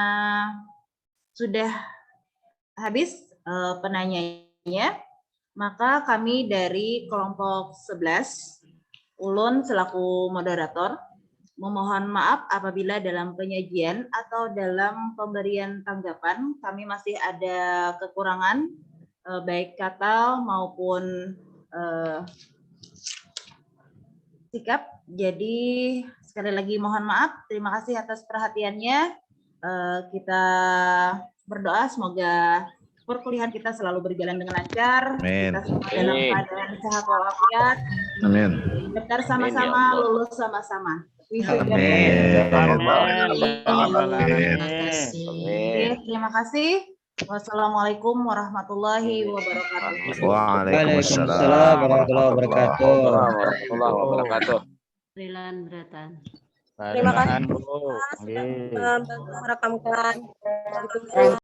sudah habis penanyanya, maka kami dari kelompok 11, Ulun selaku moderator, memohon maaf apabila dalam penyajian atau dalam pemberian tanggapan kami masih ada kekurangan, baik kata maupun sikap. Jadi sekali lagi mohon maaf, terima kasih atas perhatiannya. Kita berdoa semoga perkuliahan kita selalu berjalan dengan lancar. Amin. Kita semua dalam keadaan sehat walafiat. Amin. Daftar sama-sama, lulus sama-sama. Terima kasih. Wassalamualaikum warahmatullahi wabarakatuh. Waalaikumsalam warahmatullahi wabarakatuh. Terima kasih. Sudah merekamkan.